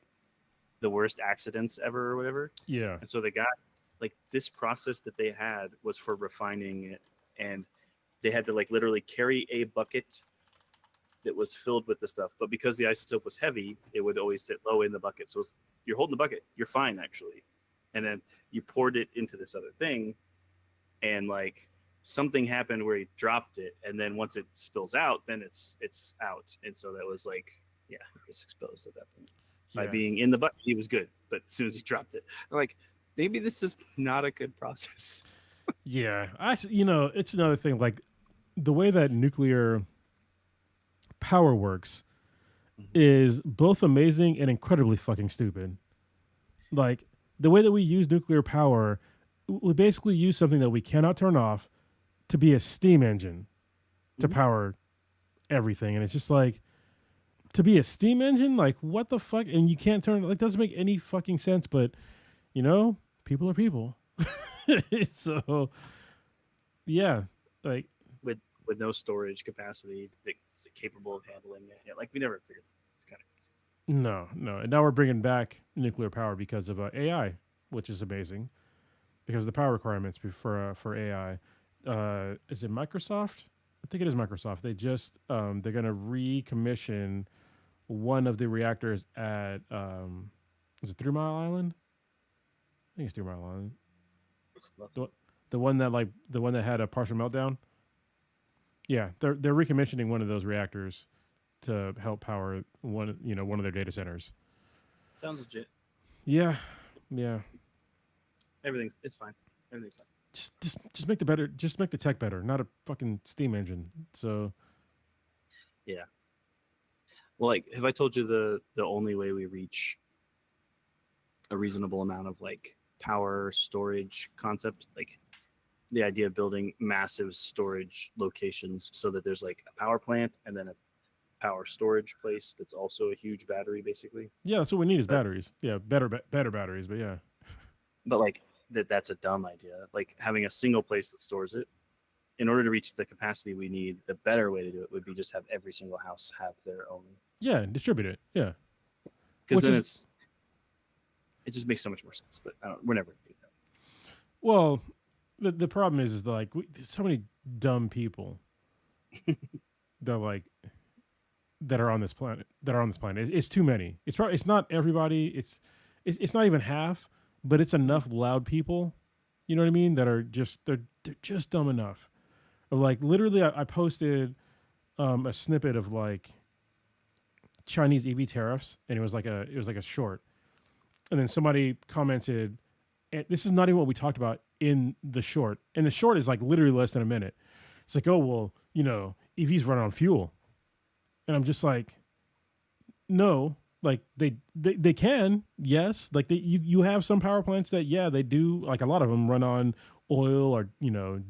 the worst accidents ever or whatever. Yeah. And so they got like this process that they had was for refining it, and they had to like literally carry a bucket that was filled with the stuff. But because the isotope was heavy, it would always sit low in the bucket. So you're holding the bucket, you're fine actually. And then you poured it into this other thing, and like something happened where he dropped it, and then once it spills out, then it's out. And so that was like, yeah, he was exposed at that point. By Yeah. being in the bucket, he was good. But as soon as he dropped it, I'm like, maybe this is not a good process. Yeah. Actually, you know, it's another thing. Like the way that nuclear power works is both amazing and incredibly fucking stupid. Like the way that we use nuclear power, we basically use something that we cannot turn off to be a steam engine to Mhm. power everything. And it's just like, to be a steam engine, like what the fuck? And you can't turn, like, doesn't make any fucking sense. But you know, people are people. So yeah, like with no storage capacity that's capable of handling it. Yeah, like we never figured. It's kind of crazy. no. And now we're bringing back nuclear power because of AI, which is amazing because of the power requirements for AI. Is it Microsoft? I think it is Microsoft. They just they're gonna recommission one of the reactors at is it 3 Mile Island? I think it's 3 Mile Island. It's nothing. The one that had a partial meltdown. Yeah, they're recommissioning one of those reactors to help power one of their data centers. Sounds legit. Yeah, yeah. It's fine. Everything's fine. Just make the tech better, not a fucking steam engine. So Yeah. Well, like, have I told you the only way we reach a reasonable amount of like power storage concept, like the idea of building massive storage locations so that there's like a power plant and then a power storage place that's also a huge battery, basically. yeah, that's what we need is But batteries. Yeah, better batteries. But yeah, but like that's a dumb idea. Like having a single place that stores it. In order to reach the capacity we need, the better way to do it would be just have every single house have their own. yeah, distribute it. Yeah, Because which then is it just makes so much more sense. But we're never gonna do that. well. The problem is like there's so many dumb people that like that are on this planet it's too many. It's not everybody. It's not even half, but it's enough loud people, you know what I mean, that are just they're just dumb enough of like literally I posted a snippet of like Chinese EV tariffs, and it was like a short, and then somebody commented, and this is not even what we talked about in the short, and the short is like literally less than a minute. It's like, oh well, EVs run on fuel, and I'm just like, no, like they can, yes, like you have some power plants that yeah they do, like a lot of them run on oil or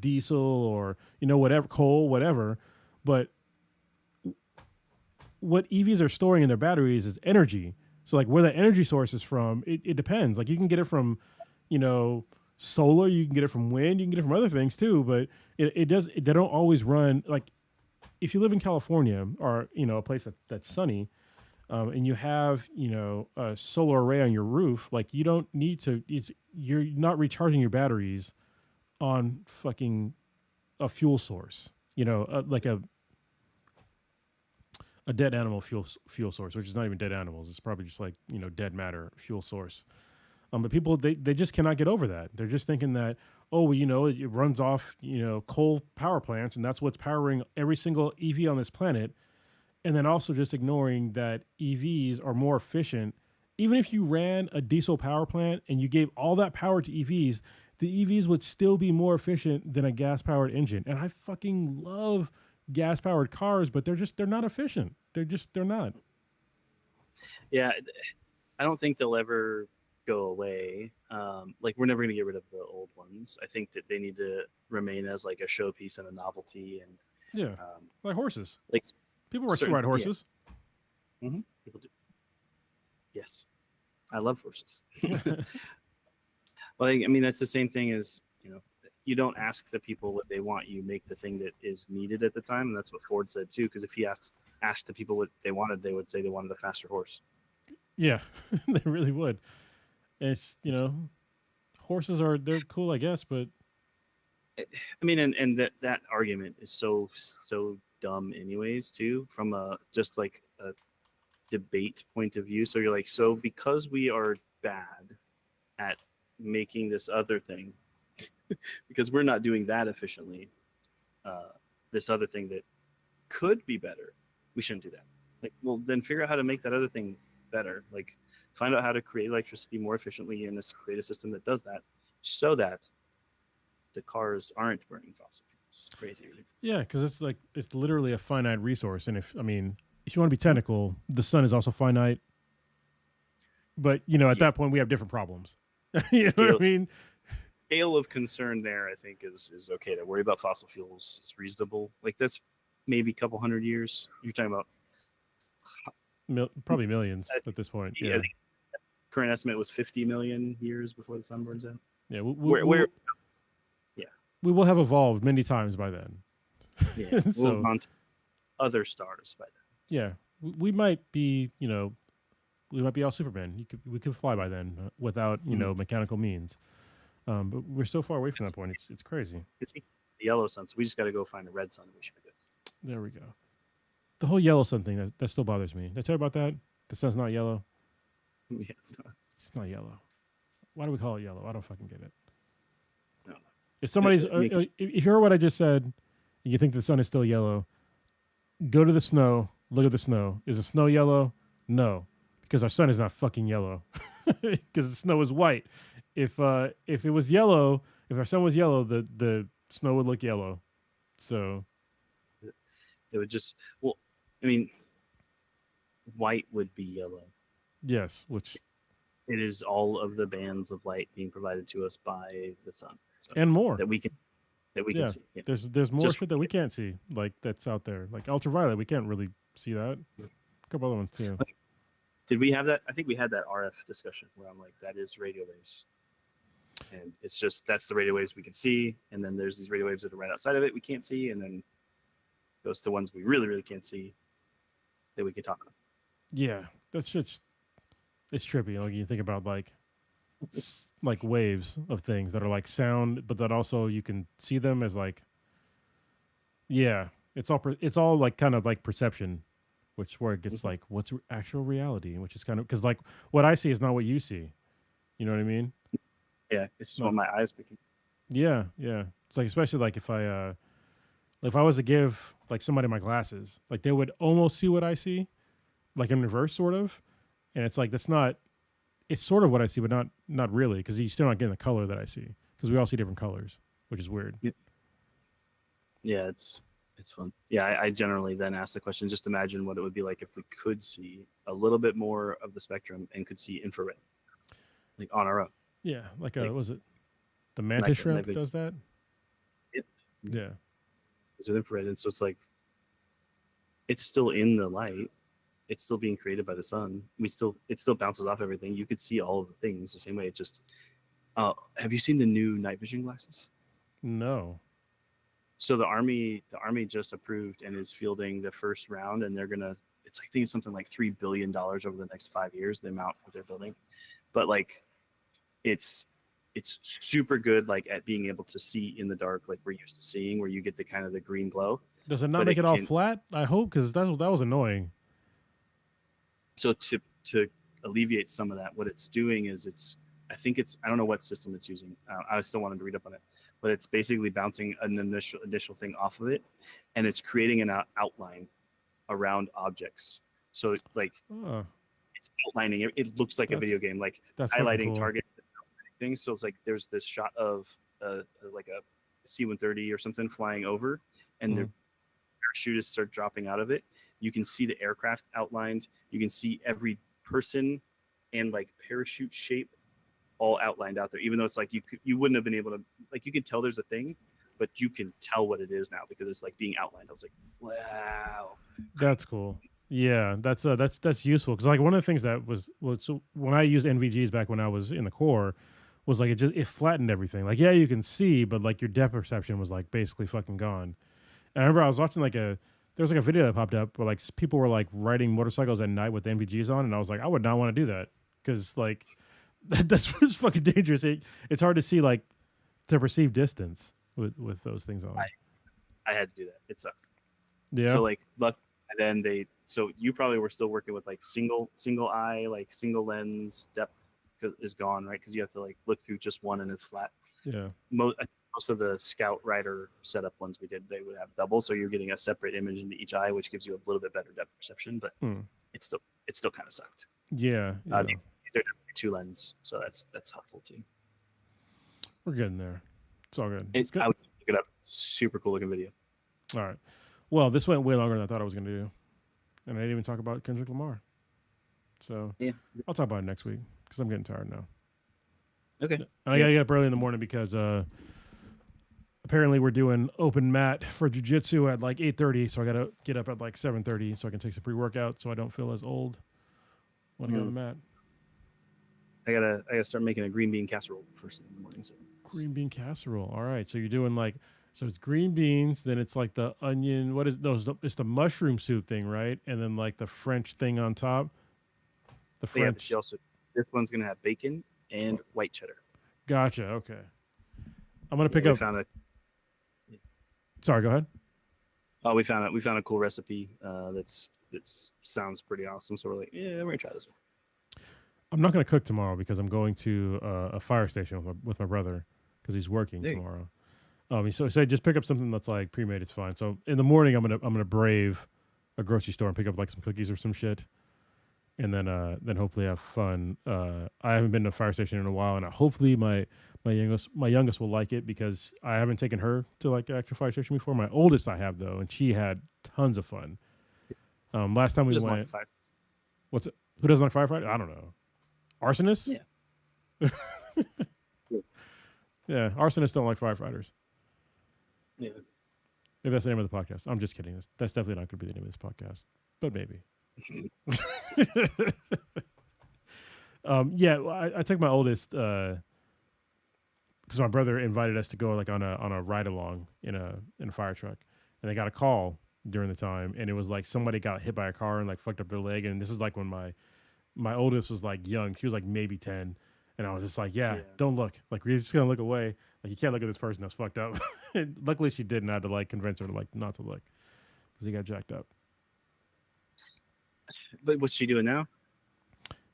diesel or whatever, coal, whatever, but what EVs are storing in their batteries is energy. So like where the energy source is from, it depends. Like you can get it from, solar, you can get it from wind, you can get it from other things too, but they don't always run. Like if you live in California or, a place that's sunny, and you have, a solar array on your roof, like you don't need to, you're not recharging your batteries on fucking a fuel source, like a dead animal fuel source, which is not even dead animals. It's probably just like dead matter fuel source. But people they just cannot get over that. They're just thinking that oh well, it runs off coal power plants and that's what's powering every single EV on this planet, and then also just ignoring that EVs are more efficient. Even if you ran a diesel power plant and you gave all that power to EVs, the EVs would still be more efficient than a gas powered engine. And I fucking love gas powered cars, but they're not efficient. They're not. Yeah, I don't think they'll ever go away. Like we're never going to get rid of the old ones. I think that they need to remain as like a showpiece and a novelty, and Yeah, like horses. like People still ride horses. Yeah. Mm-hmm. People do. Yes, I love horses. Well, I mean that's the same thing as you don't ask the people what they want. You make the thing that is needed at the time, and that's what Ford said too. Because if he asked the people what they wanted, they would say they wanted a faster horse. Yeah, they really would. It's horses they're cool, I guess, but I mean, and that argument is so dumb, anyways, too, from just like a debate point of view. So you're like, so because we are bad at making this other thing, because we're not doing that efficiently, this other thing that could be better, we shouldn't do that. Like, well, then figure out how to make that other thing better. Like, find out how to create electricity more efficiently and create a system that does that, so that the cars aren't burning fossil fuels. It's crazy. Right? Yeah, because it's literally a finite resource, and if you want to be technical, the sun is also finite. But at that point, we have different problems. You know what I mean? Scale of concern there, I think, is okay. To worry about fossil fuels is reasonable. Like that's maybe a couple hundred years. You're talking about probably millions at this point. Yeah. I think current estimate was 50 million years before the sun burns out. Yeah. We will have evolved many times by then. Yeah. So, we'll move on to other stars by then. So. Yeah. We might be, we might be all Superman. We could fly by then without, mechanical means. But we're so far away from that point. It's crazy. It's the yellow sun, so we just got to go find a red sun. We should be good. There we go. The whole yellow sun thing that still bothers me. Did I tell you about that? The sun's not yellow. Yeah, it's not. It's not yellow. Why do we call it yellow? I don't fucking get it. No. If somebody's, if you heard what I just said, and you think the sun is still yellow, go to the snow. Look at the snow. Is the snow yellow? No, because our sun is not fucking yellow. Because the snow is white. If it was yellow, if our sun was yellow, the snow would look yellow. So it would just I mean, white would be yellow. Yes, which it is all of the bands of light being provided to us by the sun, and more that we can see. Yeah. There's more shit that we can't see, like that's out there, like ultraviolet. We can't really see that. A couple other ones too. Did we have that? I think we had that RF discussion where I'm like, that is radio waves. And it's just that's the radio waves we can see, and then there's these radio waves that are right outside of it we can't see, and then goes to ones we really, really can't see that we can talk on. Yeah, that's just it's trippy. Like you think about like waves of things that are like sound, but that also you can see them as like it's all like kind of like perception, which where it gets like what's actual reality, which is kind of because like what I see is not what you see. You know what I mean? Yeah, it's just what my eyes picking. Yeah. It's like especially like if I was to give like somebody my glasses, like they would almost see what I see, like in reverse sort of, and it's like that's not. It's sort of what I see, but not really, because you're still not getting the color that I see, because we all see different colors, which is weird. Yeah, it's fun. Yeah, I generally then ask the question: just imagine what it would be like if we could see a little bit more of the spectrum and could see infrared, like on our own. Yeah, like was it the mantis shrimp does that? Yep. Yeah. It's with infrared, and so it's like it's still in the light. It's still being created by the sun. It still bounces off everything. You could see all of the things the same way. It just have you seen the new night vision glasses? No. So the army just approved and is fielding the first round, and they're gonna. I think it's something like $3 billion over the next 5 years. The amount that they're building, but like. It's super good, like at being able to see in the dark, like we're used to seeing, where you get the kind of the green glow. Does it not make it all flat? I hope, because that was annoying. So to alleviate some of that, what it's doing is I don't know what system it's using. I still wanted to read up on it, but it's basically bouncing an initial thing off of it, and it's creating an outline around objects. So like Oh, it's outlining it. It looks like a that's video game, like that's fucking highlighting cool. targets and outlining things. So it's like there's this shot of like a C-130 or something flying over, and the Mhm. parachutists start dropping out of it. You can see the aircraft outlined. You can see every person and like parachute shape all outlined out there. Even though it's like you wouldn't have been able to, like, you can tell there's a thing, but you can tell what it is now because it's like being outlined. I was like, wow. That's cool. Yeah, that's useful because like one of the things that was so when I used NVGs back when I was in the Corps was like it flattened everything. Like yeah, you can see, but like your depth perception was like basically fucking gone. And I remember I was watching there was like a video that popped up where like people were like riding motorcycles at night with NVGs on, and I was like I would not want to do that because like that's fucking dangerous. It's hard to see like to perceive distance with those things on. I had to do that. It sucks. Yeah. So like luck, and then so you probably were still working with like single eye, like single lens depth is gone, right? Because you have to like look through just one and it's flat. Yeah. Most of the Scout Rider setup ones we did, they would have double, so you're getting a separate image into each eye, which gives you a little bit better depth perception. But Hmm. it still kind of sucked. Yeah. Yeah. These are two lens, so that's helpful too. We're getting there. It's all good. I would look it up. Super cool looking video. All right. Well, this went way longer than I thought I was going to do. And I didn't even talk about Kendrick Lamar. So yeah, I'll talk about it next week because I'm getting tired now. Okay. And I got to get up early in the morning because apparently we're doing open mat for jiu-jitsu at like 8:30. So I got to get up at like 7:30 so I can take some pre-workout so I don't feel as old when I get on the mat. I gotta start making a green bean casserole first thing in the morning. So green bean casserole. All right. So you're doing like, so it's green beans, then it's like the onion. What is those? It's the mushroom soup thing, right? And then like the French thing on top. The French. Yeah, this one's gonna have bacon and white cheddar. Gotcha. Okay. I'm gonna pick up. Sorry. Go ahead. Oh, we found a cool recipe that sounds pretty awesome. So we're like, yeah, we're gonna try this one. I'm not gonna cook tomorrow because I'm going to a fire station with my brother because he's working tomorrow. So just pick up something that's like pre-made. It's fine. So in the morning, I'm gonna brave a grocery store and pick up like some cookies or some shit, and then hopefully have fun. I haven't been to a fire station in a while, and hopefully my youngest will like it because I haven't taken her to like an actual fire station before. My oldest I have though, and she had tons of fun. Last time we went, what's it? Who doesn't like firefighter? I don't know. Arsonists? Yeah. Yeah, arsonists don't like firefighters. Yeah. Maybe that's the name of the podcast. I'm just kidding. That's definitely not going to be the name of this podcast, but maybe. I took my oldest because my brother invited us to go like on a ride along in a fire truck, and they got a call during the time, and it was like somebody got hit by a car and like fucked up their leg, and this is like when my oldest was like young. She was like maybe 10. And I was just like, yeah, don't look. Like, we're just going to look away. Like, you can't look at this person that's fucked up. And luckily, she didn't. I had to, like, convince her to, like, not to look. Because he got jacked up. But what's she doing now?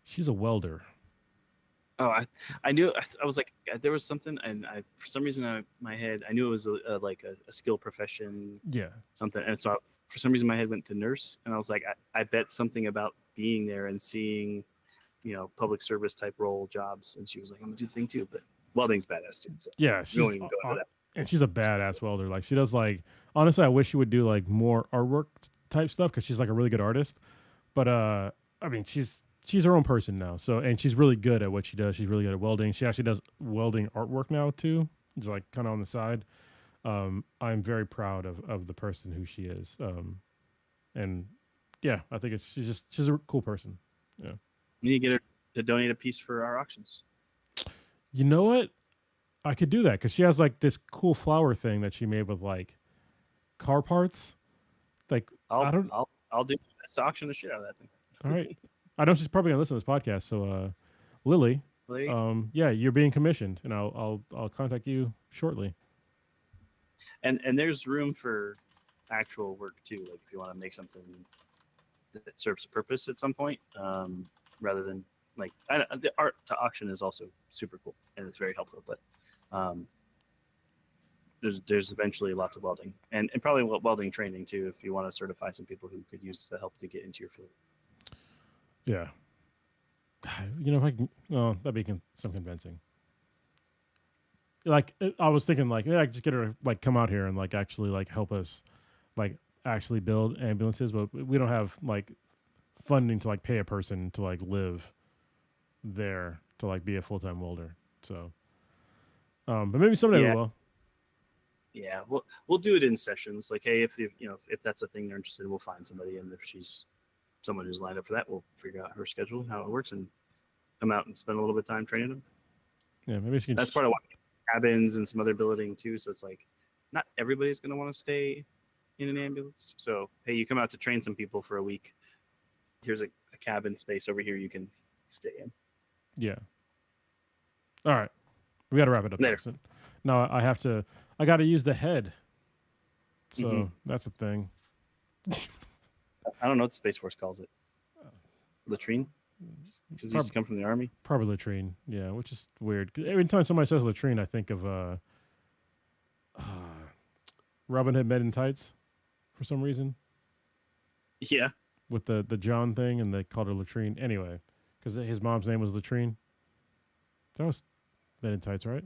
She's a welder. Oh, I knew. I was like, there was something. And for some reason, in my head, I knew it was like a skill profession. Yeah. Something. And so for some reason, my head went to nurse. And I was like, I bet something about being there and seeing, public service type role jobs. And she was like, I'm gonna do the thing too, but welding's badass too. So yeah, and she's a badass welder. Like, she does like, honestly, I wish she would do like more artwork type stuff because she's like a really good artist. But I mean, she's her own person now. So, and she's really good at what she does. She's really good at welding. She actually does welding artwork now too. It's like kind of on the side. I'm very proud of the person who she is. And yeah, I think she's a cool person. Yeah. We need to get her to donate a piece for our auctions. You know what? I could do that because she has like this cool flower thing that she made with like car parts. Like I'll do. Let's auction the shit out of that thing. All right. I know she's probably gonna listen to this podcast. So, Lily, yeah, you're being commissioned, and I'll contact you shortly. And there's room for actual work too. Like if you want to make something that serves a purpose at some point, rather than like the art to auction is also super cool and it's very helpful. But um, there's eventually lots of welding and probably welding training too if you want to certify some people who could use the help to get into your field. Yeah. You know, if I can, oh, that'd be some convincing. Like, I was thinking, like, yeah, I could just get her to like come out here and like actually like help us, like actually build ambulances, but we don't have like funding to like pay a person to like live there to like be a full time welder. So, but maybe someday we Yeah. will. Yeah, we'll do it in sessions. Like, hey, if if that's a thing they're interested in, we'll find somebody, and if she's someone who's lined up for that, we'll figure out her schedule, how it works, and come out and spend a little bit of time training them. Yeah, maybe she can. That's part of why cabins and some other building too. So it's like not everybody's going to want to stay in an ambulance. So hey, you come out to train some people for a week. Here's a cabin space over here you can stay in. Yeah. All right, we got to wrap it up. Later. No, I got to use the head. So that's a thing. I don't know what the Space Force calls it. Latrine? Because it used to come from the Army? Probably latrine, yeah, which is weird. Every time somebody says latrine, I think of Robin Hood Men in Tights for some reason. Yeah. With the John thing, and they called her latrine. Anyway, because his mom's name was Latrine. That was Men in Tights, right?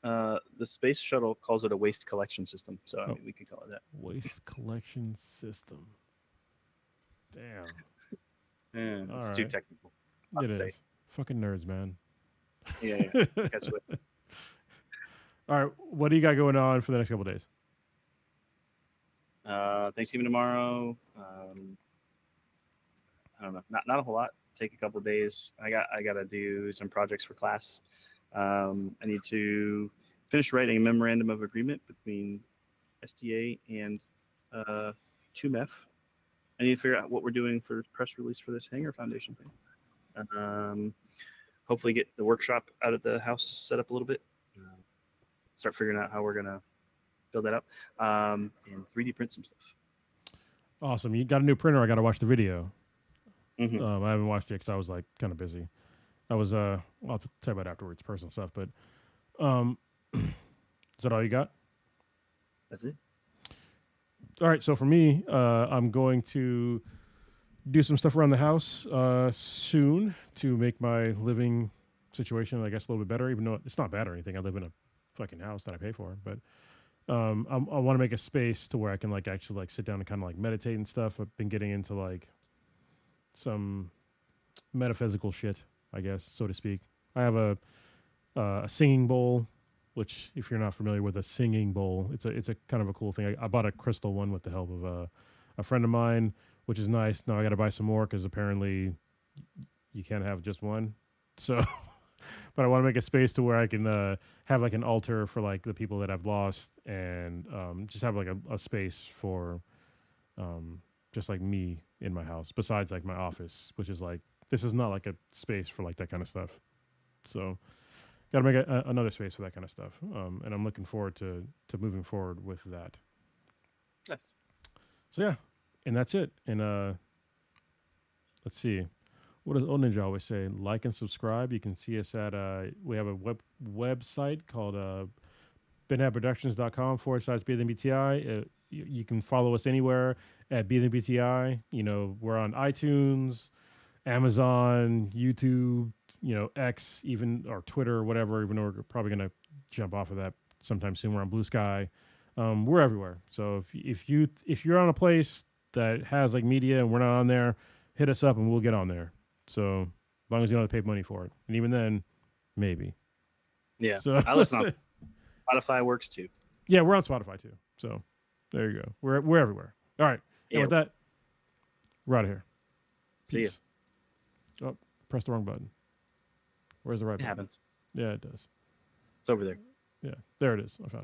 The space shuttle calls it a waste collection system, so I mean, we could call it that. Waste collection system. Damn. Yeah, it's too technical. It is. Fucking nerds, man. Yeah. Catch it. All right, what do you got going on for the next couple of days? Thanksgiving tomorrow. I don't know, not a whole lot. Take a couple of days. I got to do some projects for class. I need to finish writing a memorandum of agreement between STA and TUMEF. I need to figure out what we're doing for press release for this Hangar Foundation thing. Hopefully get the workshop out of the house set up a little bit. Start figuring out how we're going to build that up, and 3D print some stuff. Awesome. You got a new printer. I got to watch the video. I Mm-hmm. haven't watched it because I was like kind of busy. I was I'll tell you about afterwards, personal stuff. But is that all you got? That's it. All right. So for me, I'm going to do some stuff around the house soon to make my living situation, I guess, a little bit better. Even though it's not bad or anything, I live in a fucking house that I pay for. But I want to make a space to where I can like actually like sit down and kind of like meditate and stuff. I've been getting into like some metaphysical shit, I guess, so to speak. I have a singing bowl, which if you're not familiar with a singing bowl, it's a kind of a cool thing. I bought a crystal one with the help of a friend of mine, which is nice. Now I got to buy some more because apparently you can't have just one. So, but I want to make a space to where I can have like an altar for like the people that I've lost, and just have like a space for just like me in my house, besides like my office, which is like, this is not like a space for like that kind of stuff. So got to make another space for that kind of stuff. And I'm looking forward to moving forward with that. Nice. So yeah, and that's it. And let's see, what does Old Ninja always say? Like and subscribe. You can see us at we have a website called benhabproductions.com/BTI. You can follow us anywhere at BTI. You know, we're on iTunes, Amazon, YouTube, you know, X, even, or Twitter or whatever, even though we're probably going to jump off of that sometime soon. We're on Blue Sky. We're everywhere. So if you're on a place that has like media and we're not on there, hit us up and we'll get on there. So as long as you don't have to pay money for it. And even then, maybe. Yeah. So I listen on Spotify works too. Yeah, we're on Spotify too. So there you go. We're everywhere. All right. Yeah. And with that, we're out of here. See ya. Peace. Oh, press the wrong button. Where's the right button? It happens. Yeah, it does. It's over there. Yeah, there it is. I found it.